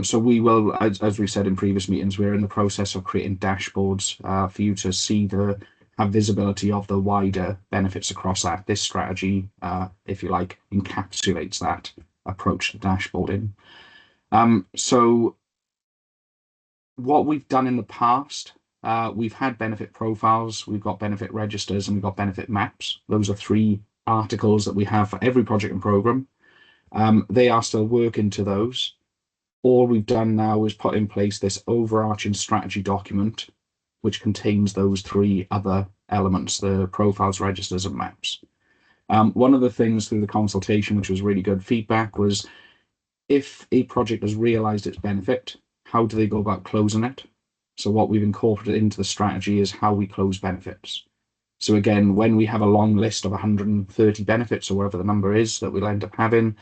So we will, as we said in previous meetings, we're in the process of creating dashboards for you to see have visibility of the wider benefits across that. This strategy, if you like, encapsulates that approach to dashboarding. So what we've done in the past, we've had benefit profiles, we've got benefit registers, and we've got benefit maps. Those are 3 articles that we have for every project and program. They are still working to those. All we've done now is put in place this overarching strategy document, which contains those 3 other elements, the profiles, registers, and maps. One of the things through the consultation, which was really good feedback, was if a project has realized its benefit, how do they go about closing it? So what we've incorporated into the strategy is how we close benefits. So again, when we have a long list of 130 benefits or whatever the number is that we'll end up having,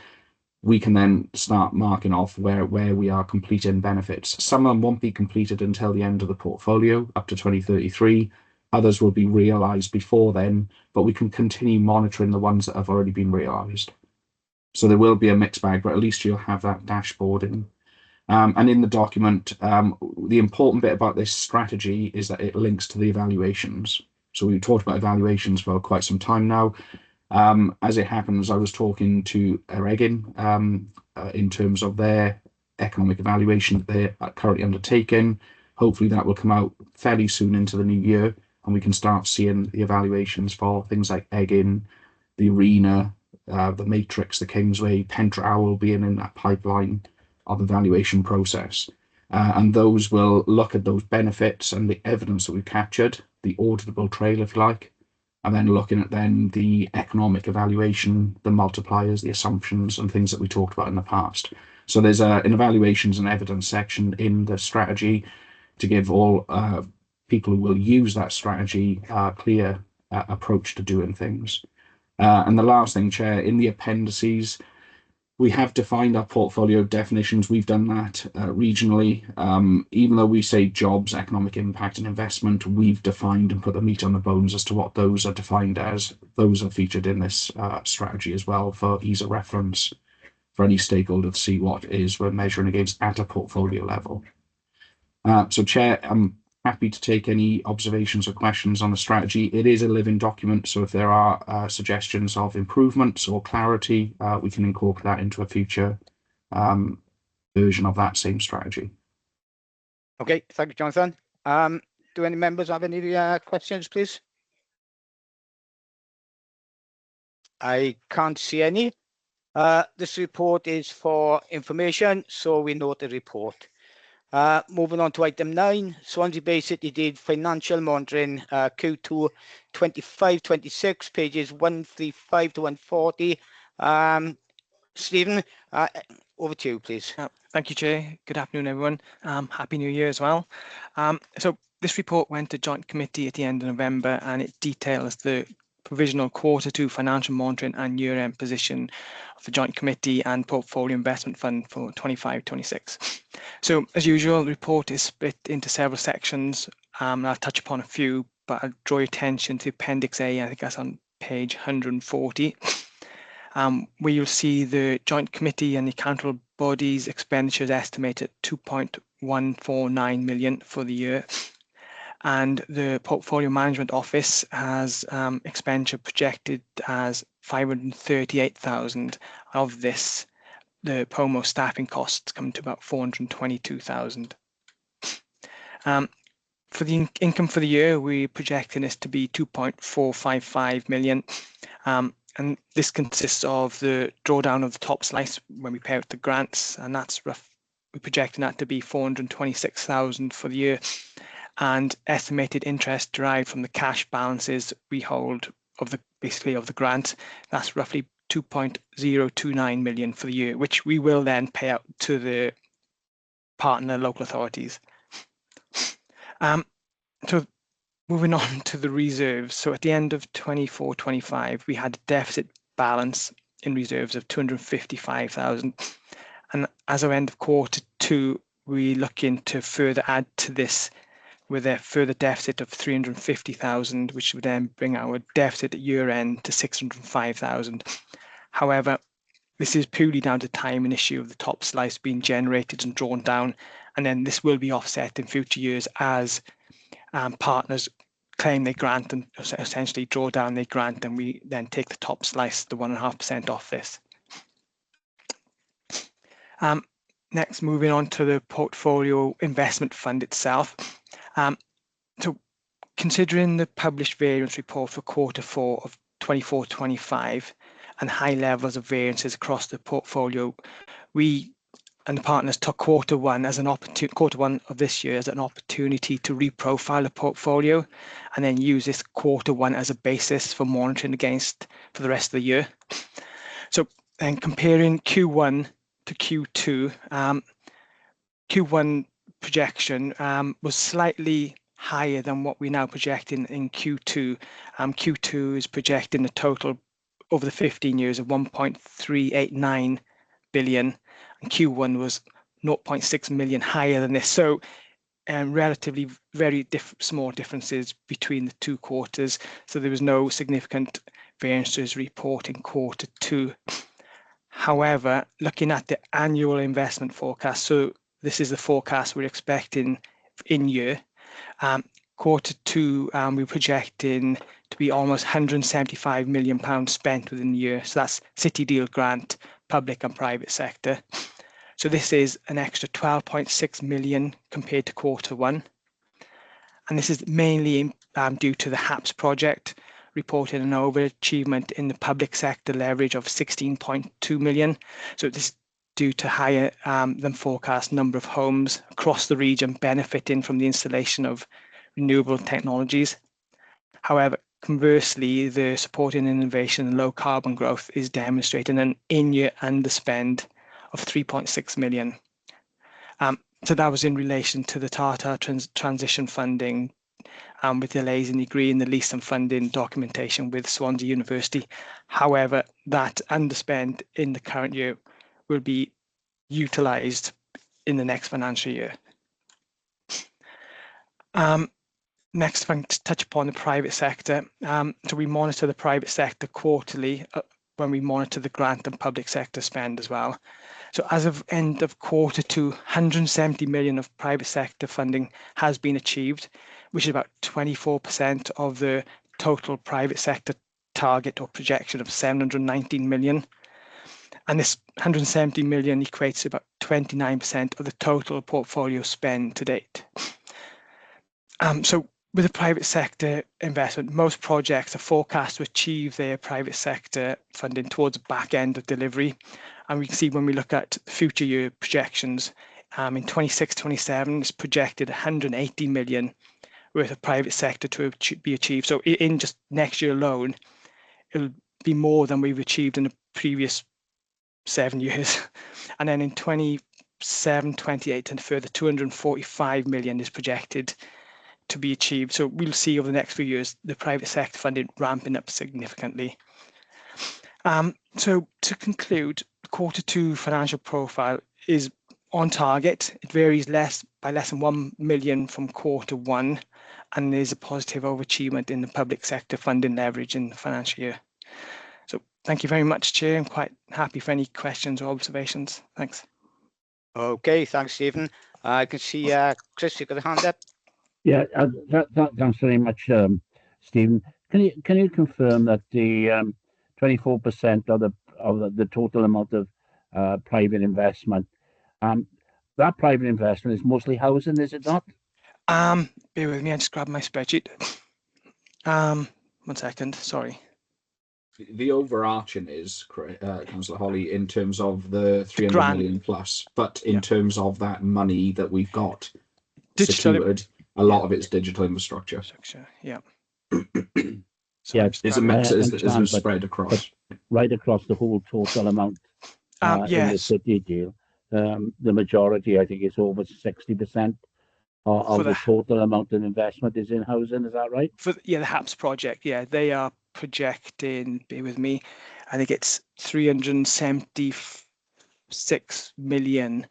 we can then start marking off where we are completing benefits. Some of them won't be completed until the end of the portfolio, up to 2033. Others will be realised before then, but we can continue monitoring the ones that have already been realised. So there will be a mixed bag, but at least you'll have that dashboarding. And in the document, the important bit about this strategy is that it links to the evaluations. So we've talked about evaluations for quite some time now. As it happens, I was talking to Eregin in terms of their economic evaluation that they're currently undertaking. Hopefully that will come out fairly soon into the new year, and we can start seeing the evaluations for things like Eggin, the Arena, the Matrix, the Kingsway, Pentra Owl being in that pipeline of evaluation process. And those will look at those benefits and the evidence that we've captured, the auditable trail, if you like, and then looking at then the economic evaluation, the multipliers, the assumptions, and things that we talked about in the past. So there's an evaluations and evidence section in the strategy to give all people who will use that strategy a clear approach to doing things. And the last thing, Chair, in the appendices, we have defined our portfolio definitions. We've done that regionally. Even though we say jobs, economic impact, and investment, we've defined and put the meat on the bones as to what those are defined as. Those are featured in this strategy as well for ease of reference for any stakeholder to see what is we're measuring against at a portfolio level. So, Chair, I'm happy to take any observations or questions on the strategy. It is a living document, so if there are suggestions of improvements or clarity, we can incorporate that into a future version of that same strategy. Okay, thank you, Jonathan. Do any members have any questions, please? I can't see any. This report is for information, so we note the report. Moving on to item 9, Swansea Bay City did financial monitoring Q2 25-26, pages 135 to 140. Stephen, over to you, please. Thank you, Chair. Good afternoon, everyone. Happy New Year as well. So this report went to joint committee at the end of November, and it details the provisional Q2 financial monitoring and year-end position of the joint committee and portfolio investment fund for 25-26. So as usual, the report is split into several sections. I'll touch upon a few, but I'll draw your attention to Appendix A. I think that's on page 140, where you'll see the joint committee and the accountable bodies expenditures estimated at 2.149 million for the year. And the Portfolio Management Office has expenditure projected as 538,000. Of this, the promo staffing costs come to about 422,000. For the income for the year, we're projecting this to be 2.455 million. And this consists of the drawdown of the top slice when we pay out the grants, and that's rough. We're projecting that to be 426,000 for the year. And estimated interest derived from the cash balances we hold of the grant, that's roughly 2.029 million for the year, which we will then pay out to the partner local authorities. So moving on to the reserves. So at the end of 24-25, we had a deficit balance in reserves of 255,000. And as of end of Q2, we're looking to further add to this with a further deficit of 350,000, which would then bring our deficit at year end to 605,000. However, This is purely down to timing issue of the top slice being generated and drawn down, and then this will be offset in future years as partners claim their grant and essentially draw down their grant, and we then take the top slice, the 1.5% off this. Next, moving on to the portfolio investment fund itself. So considering the published variance report for Q4 of 24-25 and high levels of variances across the portfolio, we and the partners took Q1 of this year as an opportunity to reprofile the portfolio and then use this Q1 as a basis for monitoring against for the rest of the year. So then comparing Q1 to Q2, Q1 projection was slightly higher than what we now project in Q2. Q2 is projecting a total over the 15 years of 1.389 billion, and Q1 was 0.6 million higher than this. So relatively very small differences between the two quarters. So there was no significant variances report in Q2. However, looking at the annual investment forecast, so this is the forecast we're expecting in year. Q2, we're projecting to be almost £175 million spent within the year. So that's City Deal grant, public and private sector. So this is an extra 12.6 million compared to Q1. And this is mainly due to the HAPS project, reported an overachievement in the public sector leverage of 16.2 million. So this is due to higher than forecast number of homes across the region benefiting from the installation of renewable technologies. However, conversely, the supporting innovation and low carbon growth is demonstrating an in-year underspend of 3.6 million. So that was in relation to the Tata transition funding, with delays in agreeing the lease and funding documentation with Swansea University. However, that underspend in the current year will be utilised in the next financial year. Next, I'm going to touch upon the private sector. So we monitor the private sector quarterly when we monitor the grant and public sector spend as well. So as of end of Q2, 170 million of private sector funding has been achieved, which is about 24% of the total private sector target or projection of 719 million. And this 170 million equates to about 29% of the total portfolio spend to date. So with the private sector investment, most projects are forecast to achieve their private sector funding towards the back end of delivery. And we can see when we look at future year projections, in 26-27, it's projected 180 million worth of private sector to be achieved. So in just next year alone, it'll be more than we've achieved in the previous 7 years. And then in 27-28 and further, 245 million is projected to be achieved. So we'll see over the next few years the private sector funding ramping up significantly. So to conclude, Q2 financial profile is on target. It varies by less than 1 million from Q1, and there's a positive overachievement in the public sector funding leverage in the financial year. So thank you very much, Chair. I'm quite happy for any questions or observations. Thanks. Okay, thanks, Stephen. I can see Chris, you've got a hand up. Yeah, thanks very much, Stephen. Can you confirm that the 24% of the total amount of private investment, that private investment is mostly housing, is it not? Bear with me, I just grabbed my spreadsheet. 1 second, sorry. The overarching is, Councillor Holly, in terms of the 300 million plus, but in terms of that money that we've got secured, a lot of it's digital infrastructure. Yeah. Yeah, it's a mix, it's spread across. Right across the whole total amount in the City Deal. The majority, I think, is over 60% of the total amount of investment is in housing. Is that right? The HAPS project. Yeah, they are projecting. Bear with me. I think it's 376 million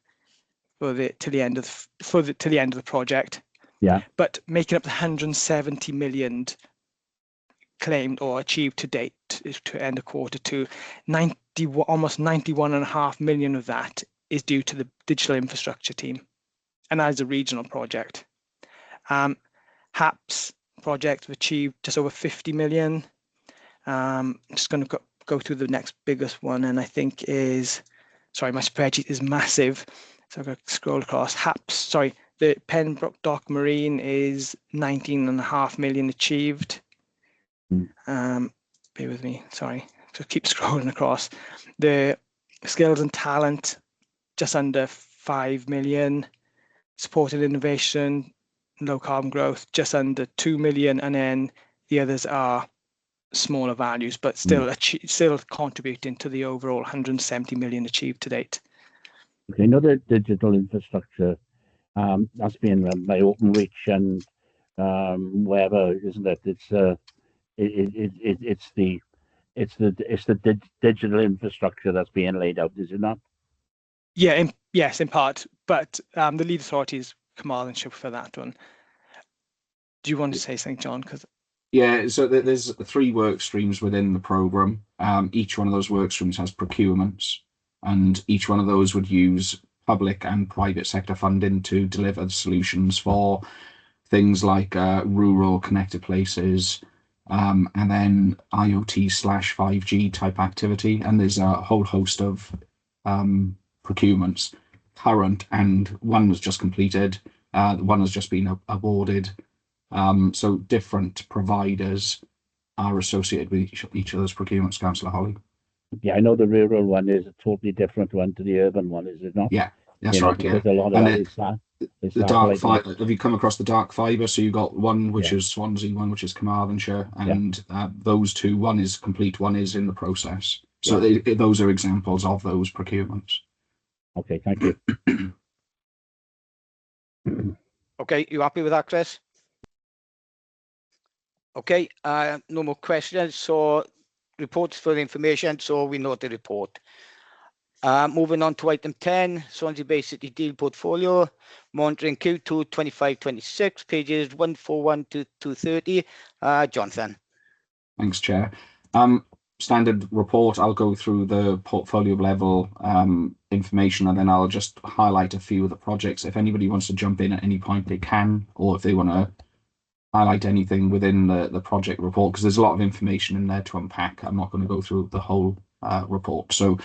till the end of the project. Yeah. But making up the 170 million claimed or achieved to date to end of quarter two, almost 91.5 million of that is due to the digital infrastructure team, and that is a regional project. HAPS project achieved just over 50 million. I'm just going to go through the next biggest one, and I think is, sorry, my spreadsheet is massive, so I'm going to scroll across. HAPS, sorry, the Pembroke Dock Marine is 19.5 million achieved. Bear with me, sorry, so keep scrolling across. The skills and talent, just under 5 million. Supported innovation, low carbon growth, just under 2 million, and then the others are smaller values, but still still contributing to the overall 170 million achieved to date. Okay, another digital infrastructure that's being run by OpenReach and wherever, isn't it? It's the digital infrastructure that's being laid out, is it not? Yeah, yes, in part, but the lead authority is Kamal and Shub for that one. Do you want to say something, John? Yeah, so there's 3 work streams within the programme. Each one of those work streams has procurements, and each one of those would use public and private sector funding to deliver the solutions for things like rural connected places, and then IoT/5G type activity. And there's a whole host of procurements, current, and one was just completed, one has just been awarded. So different providers are associated with each of those procurements, Councillor Holly. Yeah, I know the rural one is a totally different one to the urban one, is it not? Yeah, that's right. Because a lot of that is the dark fibre. Have you come across the dark fibre? So you've got one which is Swansea, one which is Carmarthenshire, and those two, one is complete, one is in the process. So those are examples of those procurements. Okay, thank you. Okay, you happy with that, Chris? Okay, no more questions. So reports for information, so we know the report. Moving on to item 10, Swansea Bay City Deal Portfolio, monitoring Q2 25-26, pages 141 to 230. Jonathan. Thanks, Chair. Standard report, I'll go through the portfolio level information, and then I'll just highlight a few of the projects. If anybody wants to jump in at any point, they can, or if they want to highlight anything within the project report, because there's a lot of information in there to unpack. I'm not going to go through the whole report. So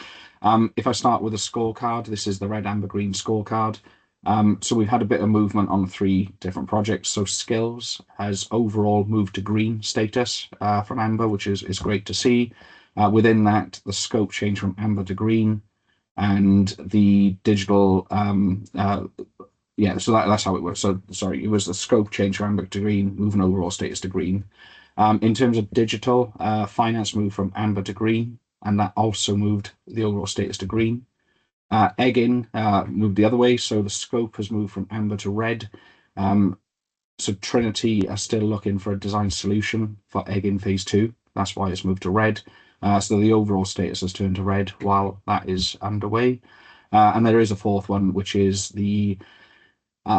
if I start with a scorecard, this is the red, amber, green scorecard. So we've had a bit of movement on 3 different projects. So skills has overall moved to green status from amber, which is great to see. Within that, the scope changed from amber to green, and the digital so that's how it works. So sorry, it was the scope change from amber to green, moving overall status to green. In terms of digital, finance moved from amber to green, and that also moved the overall status to green. Egging moved the other way, so the scope has moved from amber to red. So Trinity are still looking for a design solution for Egging phase 2. That's why it's moved to red. So the overall status has turned to red while that is underway. And there is a 4th one, which is the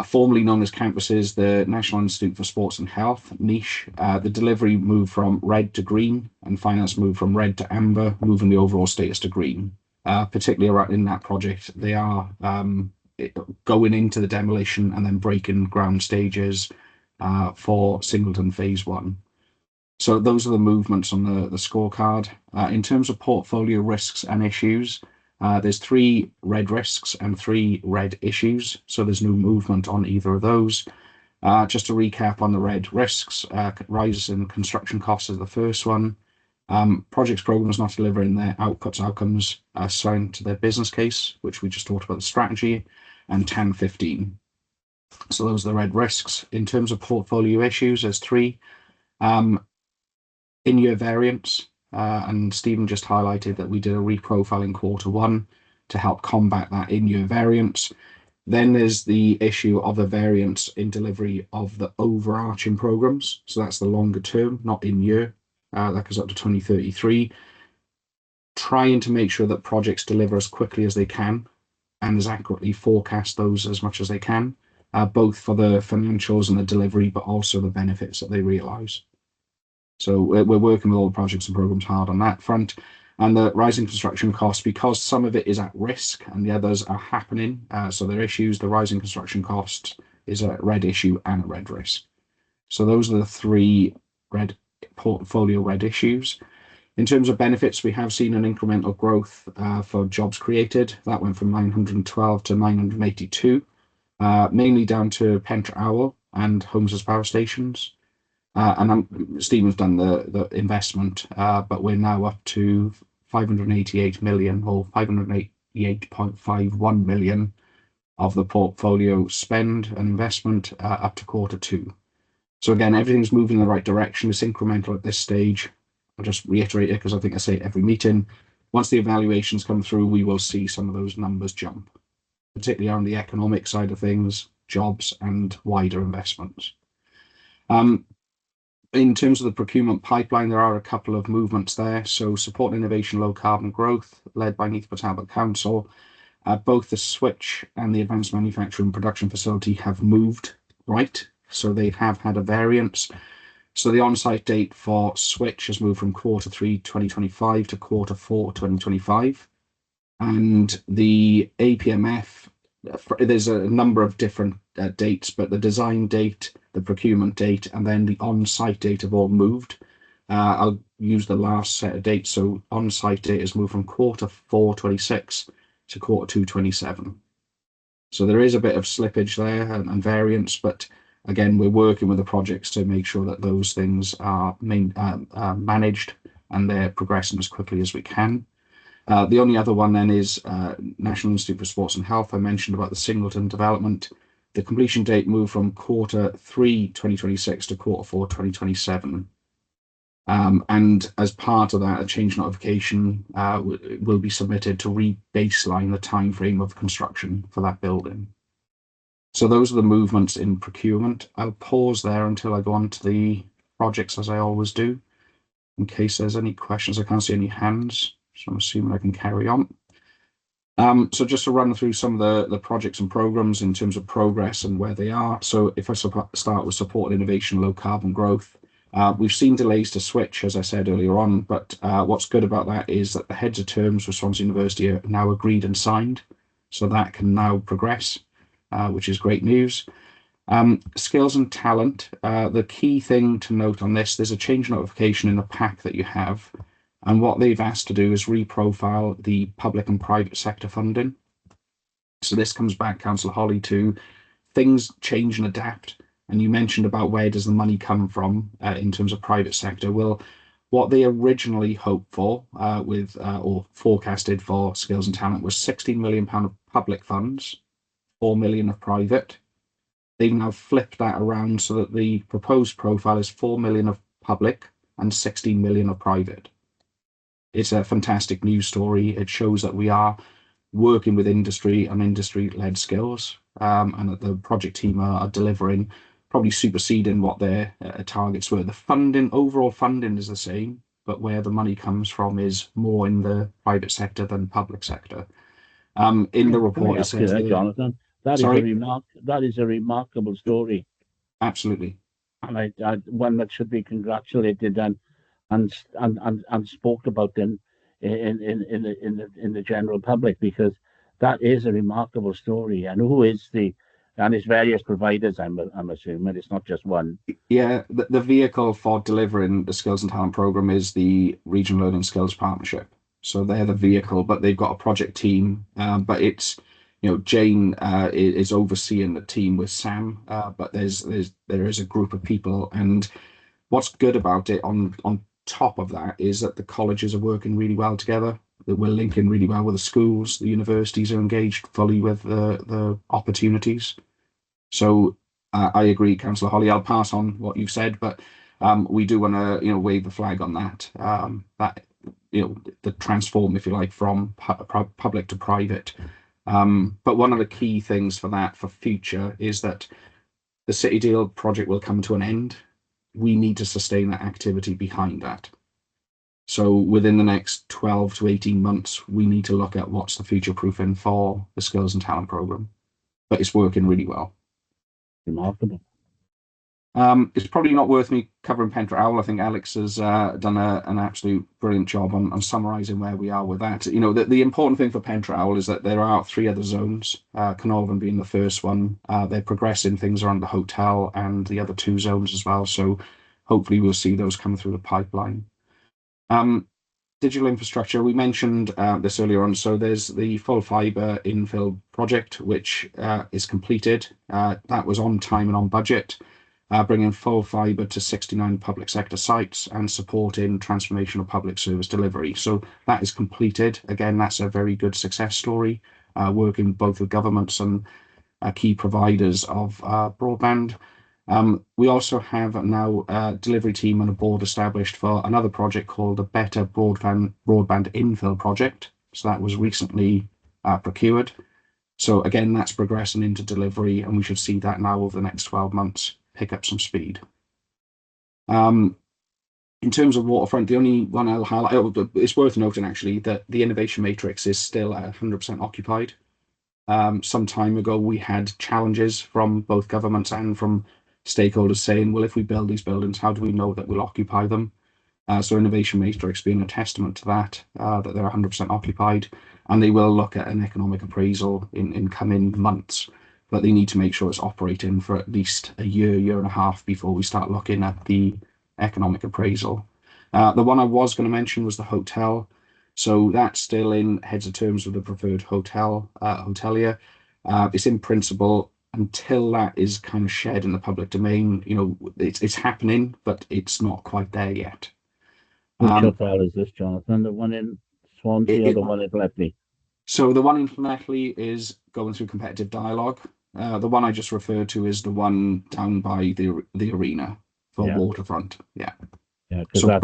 formerly known as campuses, the National Institute for Sports and Health, NICHE. The delivery moved from red to green, and finance moved from red to amber, moving the overall status to green. Particularly in that project, they are going into the demolition and then breaking ground stages for Singleton phase 1. So those are the movements on the scorecard. In terms of portfolio risks and issues, there's 3 red risks and 3 red issues, so there's no movement on either of those. Just to recap on the red risks, rises in construction costs is the first one. Projects programs not delivering their outcomes assigned to their business case, which we just talked about the strategy, and TAN 15. So those are the red risks. In terms of portfolio issues, there's 3. In-year variance, and Stephen just highlighted that we did a reprofile in Q1 to help combat that in-year variance. Then there's the issue of the variance in delivery of the overarching programs. So that's the longer term, not in year. That goes up to 2033. Trying to make sure that projects deliver as quickly as they can and as accurately forecast those as much as they can, both for the financials and the delivery, but also the benefits that they realise. So we're working with all the projects and programs hard on that front. And the rising construction costs, because some of it is at risk and the others are happening. So there are issues. The rising construction costs is a red issue and a red risk. So those are the three red portfolio red issues. In terms of benefits, we have seen an incremental growth for jobs created. That went from 912 to 982, mainly down to Pentre Owl and Holmes's power stations. And Stephen's done the investment, but we're now up to 588 million or 588.51 million of the portfolio spend and investment up to Q2. So again, everything's moving in the right direction. It's incremental at this stage. I'll just reiterate it because I think I say it every meeting. Once the evaluations come through, we will see some of those numbers jump, particularly on the economic side of things, jobs and wider investments. In terms of the procurement pipeline, there are a couple of movements there. So support innovation, low carbon growth, led by Neath Talbot Council. Both the switch and the advanced manufacturing production facility have moved right. So they have had a variance. So the on-site date for switch has moved from Q3 2025 to Q4 2025. And the APMF, there's a number of different dates, but the design date, the procurement date, and then the on-site date have all moved. I'll use the last set of dates. So on-site date has moved from Q4 26 to Q2 27. So there is a bit of slippage there and variance, but again, we're working with the projects to make sure that those things are managed and they're progressing as quickly as we can. The only other one then is National Institute for Sports and Health. I mentioned about the Singleton development. The completion date moved from Q3 2026 to Q4 2027. And as part of that, a change notification will be submitted to re-baseline the timeframe of construction for that building. So those are the movements in procurement. I'll pause there until I go on to the projects, as I always do, in case there's any questions. I can't see any hands, so I'm assuming I can carry on. So just to run through some of the projects and programs in terms of progress and where they are. So if I start with support innovation, low carbon growth, we've seen delays to switch, as I said earlier on, but what's good about that is that the heads of terms with Swansea University are now agreed and signed, so that can now progress, which is great news. Skills and talent, the key thing to note on this, there's a change notification in the pack that you have, and what they've asked to do is reprofile the public and private sector funding. So this comes back, Councillor Holly, to things change and adapt. And you mentioned about where does the money come from in terms of private sector. Well, what they originally hoped for or forecasted for skills and talent was £16 million of public funds, 4 million of private. They've now flipped that around so that the proposed profile is 4 million of public and 16 million of private. It's a fantastic news story. It shows that we are working with industry and industry-led skills, and that the project team are delivering, probably superseding what their targets were. The funding, overall funding is the same, but where the money comes from is more in the private sector than public sector. In the report, it says, Jonathan, that is a remarkable story. Absolutely, and I one that should be congratulated and spoke about in the general public, because that is a remarkable story. And who is and it's various providers, I'm assuming it's not just one. Yeah, the vehicle for delivering the skills and talent program is the Regional Learning Skills Partnership. So they're the vehicle, but they've got a project team. But it's, Jane is overseeing the team with Sam. But there is a group of people, and what's good about it on top of that is that the colleges are working really well together. That we're linking really well with the schools. The universities are engaged fully with the opportunities. So I agree, Councillor Holly. I'll pass on what you've said, but we do want to, wave the flag on that. The transform, if you like, from public to private. But one of the key things for that for future is that the City Deal project will come to an end. We need to sustain that activity behind that. So within the next 12 to 18 months, we need to look at what's the future proofing for the skills and talent program. But it's working really well. Remarkable. It's probably not worth me covering Pentre Owl. I think Alex has done an absolute brilliant job on summarising where we are with that. You know, the important thing for Pentre Owl is that there are 3 other zones, Carnarvon being the first one. They're progressing things around the hotel and the other 2 zones as well. So hopefully we'll see those come through the pipeline. Digital infrastructure, we mentioned this earlier on. So there's the full fibre infill project, which is completed. That was on time and on budget. Bringing full fibre to 69 public sector sites and supporting transformation of public service delivery. So that is completed. Again, that's a very good success story, working both with governments and key providers of broadband. We also have now a delivery team and a board established for another project called the Better Broadband Infill Project. So that was recently procured. So again, that's progressing into delivery, and we should see that now over the next 12 months pick up some speed. In terms of waterfront, the only one I'll highlight, it's worth noting actually that the innovation matrix is still at 100% occupied. Some time ago, we had challenges from both governments and from stakeholders saying, well, if we build these buildings, how do we know that we'll occupy them? So innovation matrix being a testament to that, that they're 100% occupied, and they will look at an economic appraisal in coming months. But they need to make sure it's operating for at least a year and a half before we start looking at the economic appraisal. The one I was going to mention was the hotel. So that's still in heads of terms with the preferred hotelier. It's in principle until that is kind of shared in the public domain. You know, it's happening, but it's not quite there yet. Which hotel is this, Jonathan? The one in Swansea or the one in Llanelli? So the one in Llanelli is going through competitive dialogue. The one I just referred to is the one down by the arena for waterfront. Yeah. Yeah. So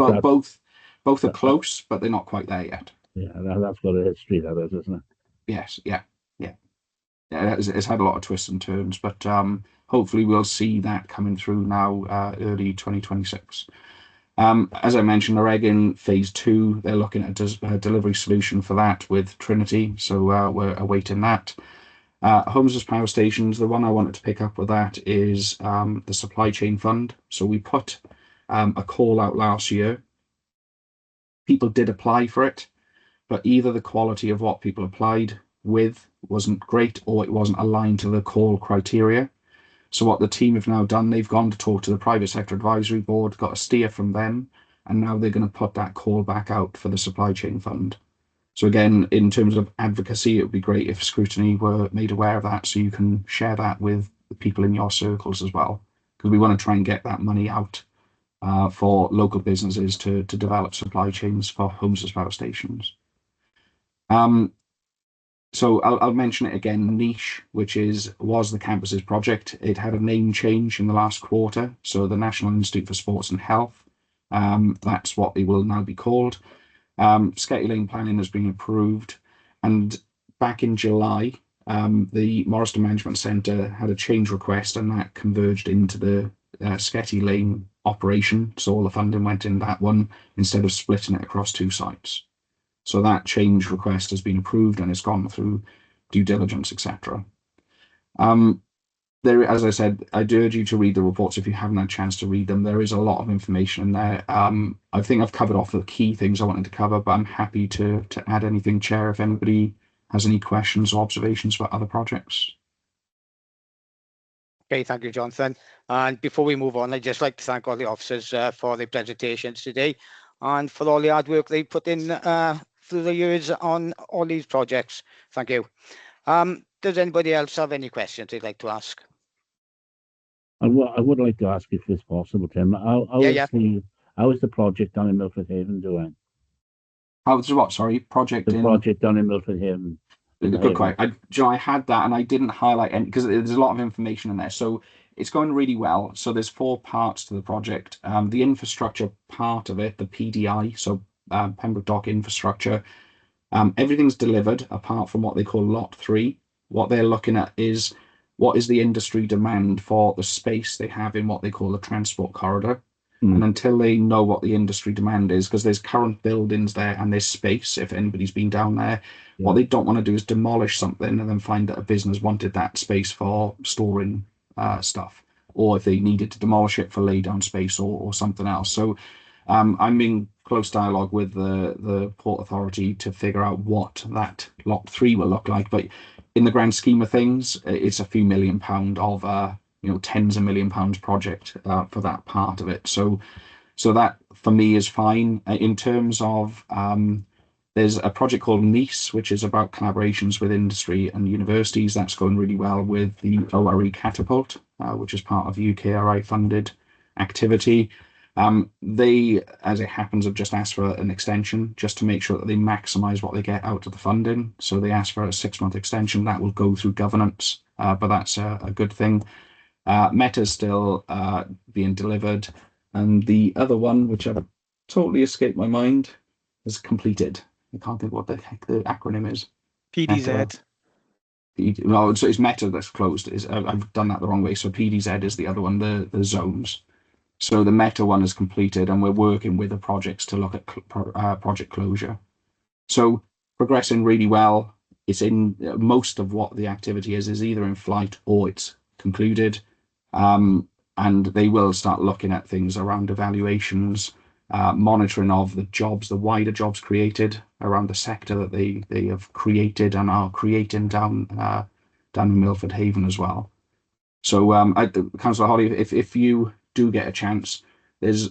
both are close, but they're not quite there yet. Yeah, that's got a history, that is, isn't it? Yes. Yeah. It's had a lot of twists and turns, but hopefully we'll see that coming through now, early 2026. As I mentioned, they're in phase 2. They're looking at a delivery solution for that with Trinity, so we're awaiting that. Homes as power stations, the one I wanted to pick up with that is the supply chain fund. So we put a call out last year. People did apply for it, but either the quality of what people applied with wasn't great or it wasn't aligned to the call criteria. So what the team have now done, they've gone to talk to the Private Sector Advisory Board, got a steer from them, and now they're going to put that call back out for the supply chain fund. So again, in terms of advocacy, it would be great if Scrutiny were made aware of that so you can share that with the people in your circles as well, because we want to try and get that money out for local businesses to develop supply chains for homes as power stations. So I'll mention it again, Niche, which was the campus's project. It had a name change in the last quarter. So the National Institute for Sports and Health, that's what it will now be called. Scheduling planning has been approved. And back in July, the Morriston Management Centre had a change request and that converged into the Sketty Lane operation. So all the funding went in that one instead of splitting it across 2 sites. So that change request has been approved and it's gone through due diligence, etc. As I said, I'd urge you to read the reports if you haven't had a chance to read them. There is a lot of information in there. I think I've covered off the key things I wanted to cover, but I'm happy to add anything, Chair, if anybody has any questions or observations about other projects. Okay, thank you, Jonathan. And before we move on, I'd just like to thank all the officers for their presentations today and for all the hard work they put in through the years on all these projects. Thank you. Does anybody else have any questions they'd like to ask? I would like to ask if it's possible, Tim. How is the project down in Milford Haven doing? How's what? Sorry, project down in Milford Haven. Good question. I had that and I didn't highlight any because there's a lot of information in there. So it's going really well. So there's 4 parts to the project. The infrastructure part of it, the PDI, so Pembroke Dock infrastructure, everything's delivered apart from what they call Lot 3. What they're looking at is what is the industry demand for the space they have in what they call the transport corridor. And until they know what the industry demand is, because there's current buildings there and there's space, if anybody's been down there, what they don't want to do is demolish something and then find that a business wanted that space for storing stuff. or if they needed to demolish it for lay down space or something else. So I'm in close dialogue with the Port Authority to figure out what that lot 3 will look like. But in the grand scheme of things, it's a few £1 million of tens of £1 million project for that part of it. So that for me is fine. In terms of there's a project called Neath, which is about collaborations with industry and universities. That's going really well with the ORE Catapult, which is part of UKRI funded activity. They, as it happens, have just asked for an extension just to make sure that they maximise what they get out of the funding. So they asked for a 6-month extension that will go through governance, but that's a good thing. Meta's still being delivered, and the other one, which I've totally escaped my mind, is completed. I can't think what the heck the acronym is. PDZ. No, so it's Meta that's closed. I've done that the wrong way. So PDZ is the other one, the zones. So the Meta one is completed, and we're working with the projects to look at project closure. So progressing really well. It's in most of what the activity is either in flight or it's concluded. And they will start looking at things around evaluations, monitoring of the jobs, the wider jobs created around the sector that they have created and are creating down in Milford Haven as well. So, Councillor Holly, if you do get a chance, there's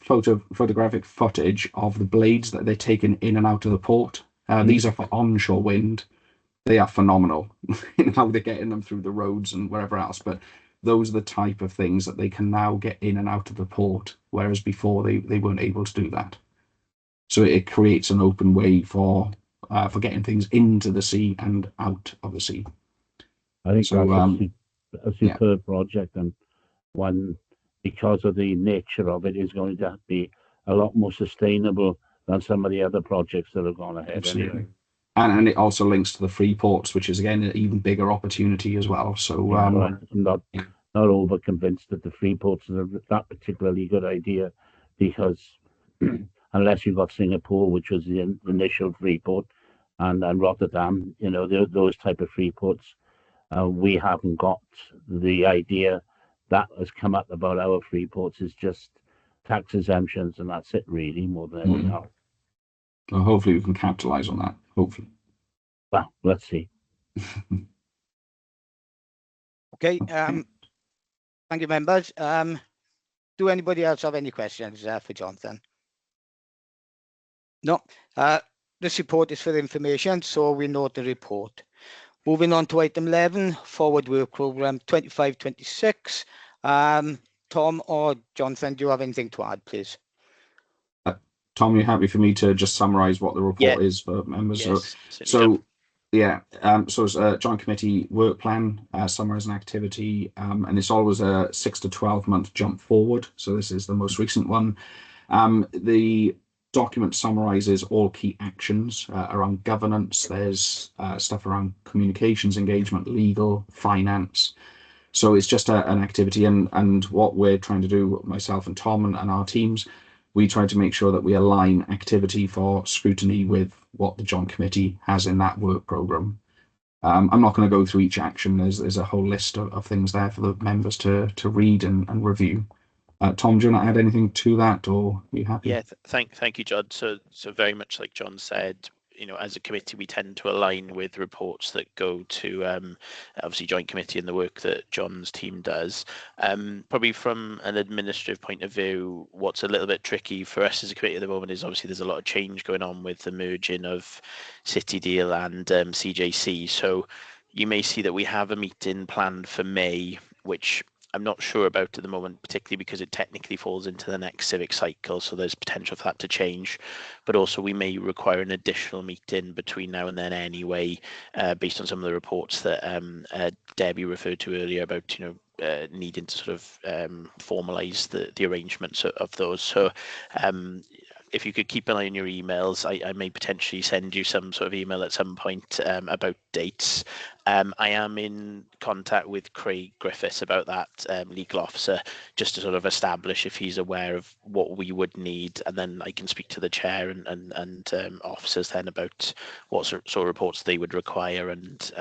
photographic footage of the blades that they're taking in and out of the port. These are for onshore wind. They are phenomenal in how they're getting them through the roads and wherever else. But those are the type of things that they can now get in and out of the port, whereas before they weren't able to do that. So it creates an open way for getting things into the sea and out of the sea. I think that's a superb project, and one, because of the nature of it, is going to be a lot more sustainable than some of the other projects that have gone ahead. Absolutely. Anyway. And it also links to the free ports, which is again an even bigger opportunity as well. So I'm not over convinced that the free ports are that particularly good idea, because unless you've got Singapore, which was the initial free port, and Rotterdam, those type of free ports, we haven't got the idea that has come up about our free ports. Is just tax exemptions, and that's it really, more than anything else. So hopefully we can capitalise on that. Hopefully. Well, let's see. Okay. Thank you, members. Do anybody else have any questions for Jonathan? No. This report is for information, so we note the report. Moving on to item 11, Forward Work Programme 25-26. Tom or Jonathan, do you have anything to add, please? Tom, are you happy for me to just summarise what the report is for members? Yes, so it's a joint committee work plan, summarising activity, and it's always a 6 to 12 month jump forward. So this is the most recent one. The document summarises all key actions around governance. There's stuff around communications, engagement, legal, finance. So it's just an activity, and what we're trying to do, myself and Tom and our teams, we try to make sure that we align activity for scrutiny with what the joint committee has in that work programme. I'm not going to go through each action. There's a whole list of things there for the members to read and review. Tom, do you want to add anything to that, or are you happy? Yeah, thank you, John. So very much like John said, as a committee, we tend to align with reports that go to obviously joint committee and the work that John's team does. Probably from an administrative point of view, what's a little bit tricky for us as a committee at the moment is obviously there's a lot of change going on with the merging of City Deal and CJC. So you may see that we have a meeting planned for May, which I'm not sure about at the moment, particularly because it technically falls into the next civic cycle, so there's potential for that to change. But also we may require an additional meeting between now and then anyway, based on some of the reports that Debbie referred to earlier about, needing to sort of formalise the arrangements of those. So if you could keep an eye on your emails, I may potentially send you some sort of email at some point about updates. I am in contact with Craig Griffiths about that legal officer, just to sort of establish if he's aware of what we would need, and then I can speak to the chair and officers then about what sort of reports they would require and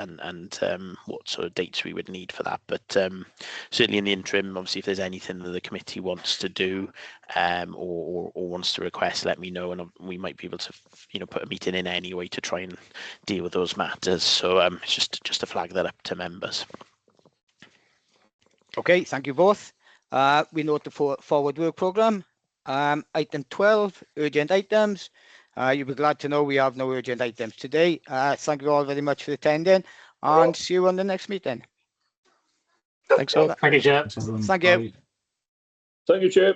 what sort of dates we would need for that. But certainly in the interim, obviously, if there's anything that the committee wants to do or wants to request, let me know, and we might be able to put a meeting in anyway to try and deal with those matters. So it's just to flag that up to members. Okay, thank you both. We note the forward work programme. Item 12, urgent items. You'll be glad to know we have no urgent items today. Thank you all very much for attending, and see you on the next meeting. Thanks all. Thank you, Chair. Thanks, everyone. Thank you. Bye. Thank you, Chair.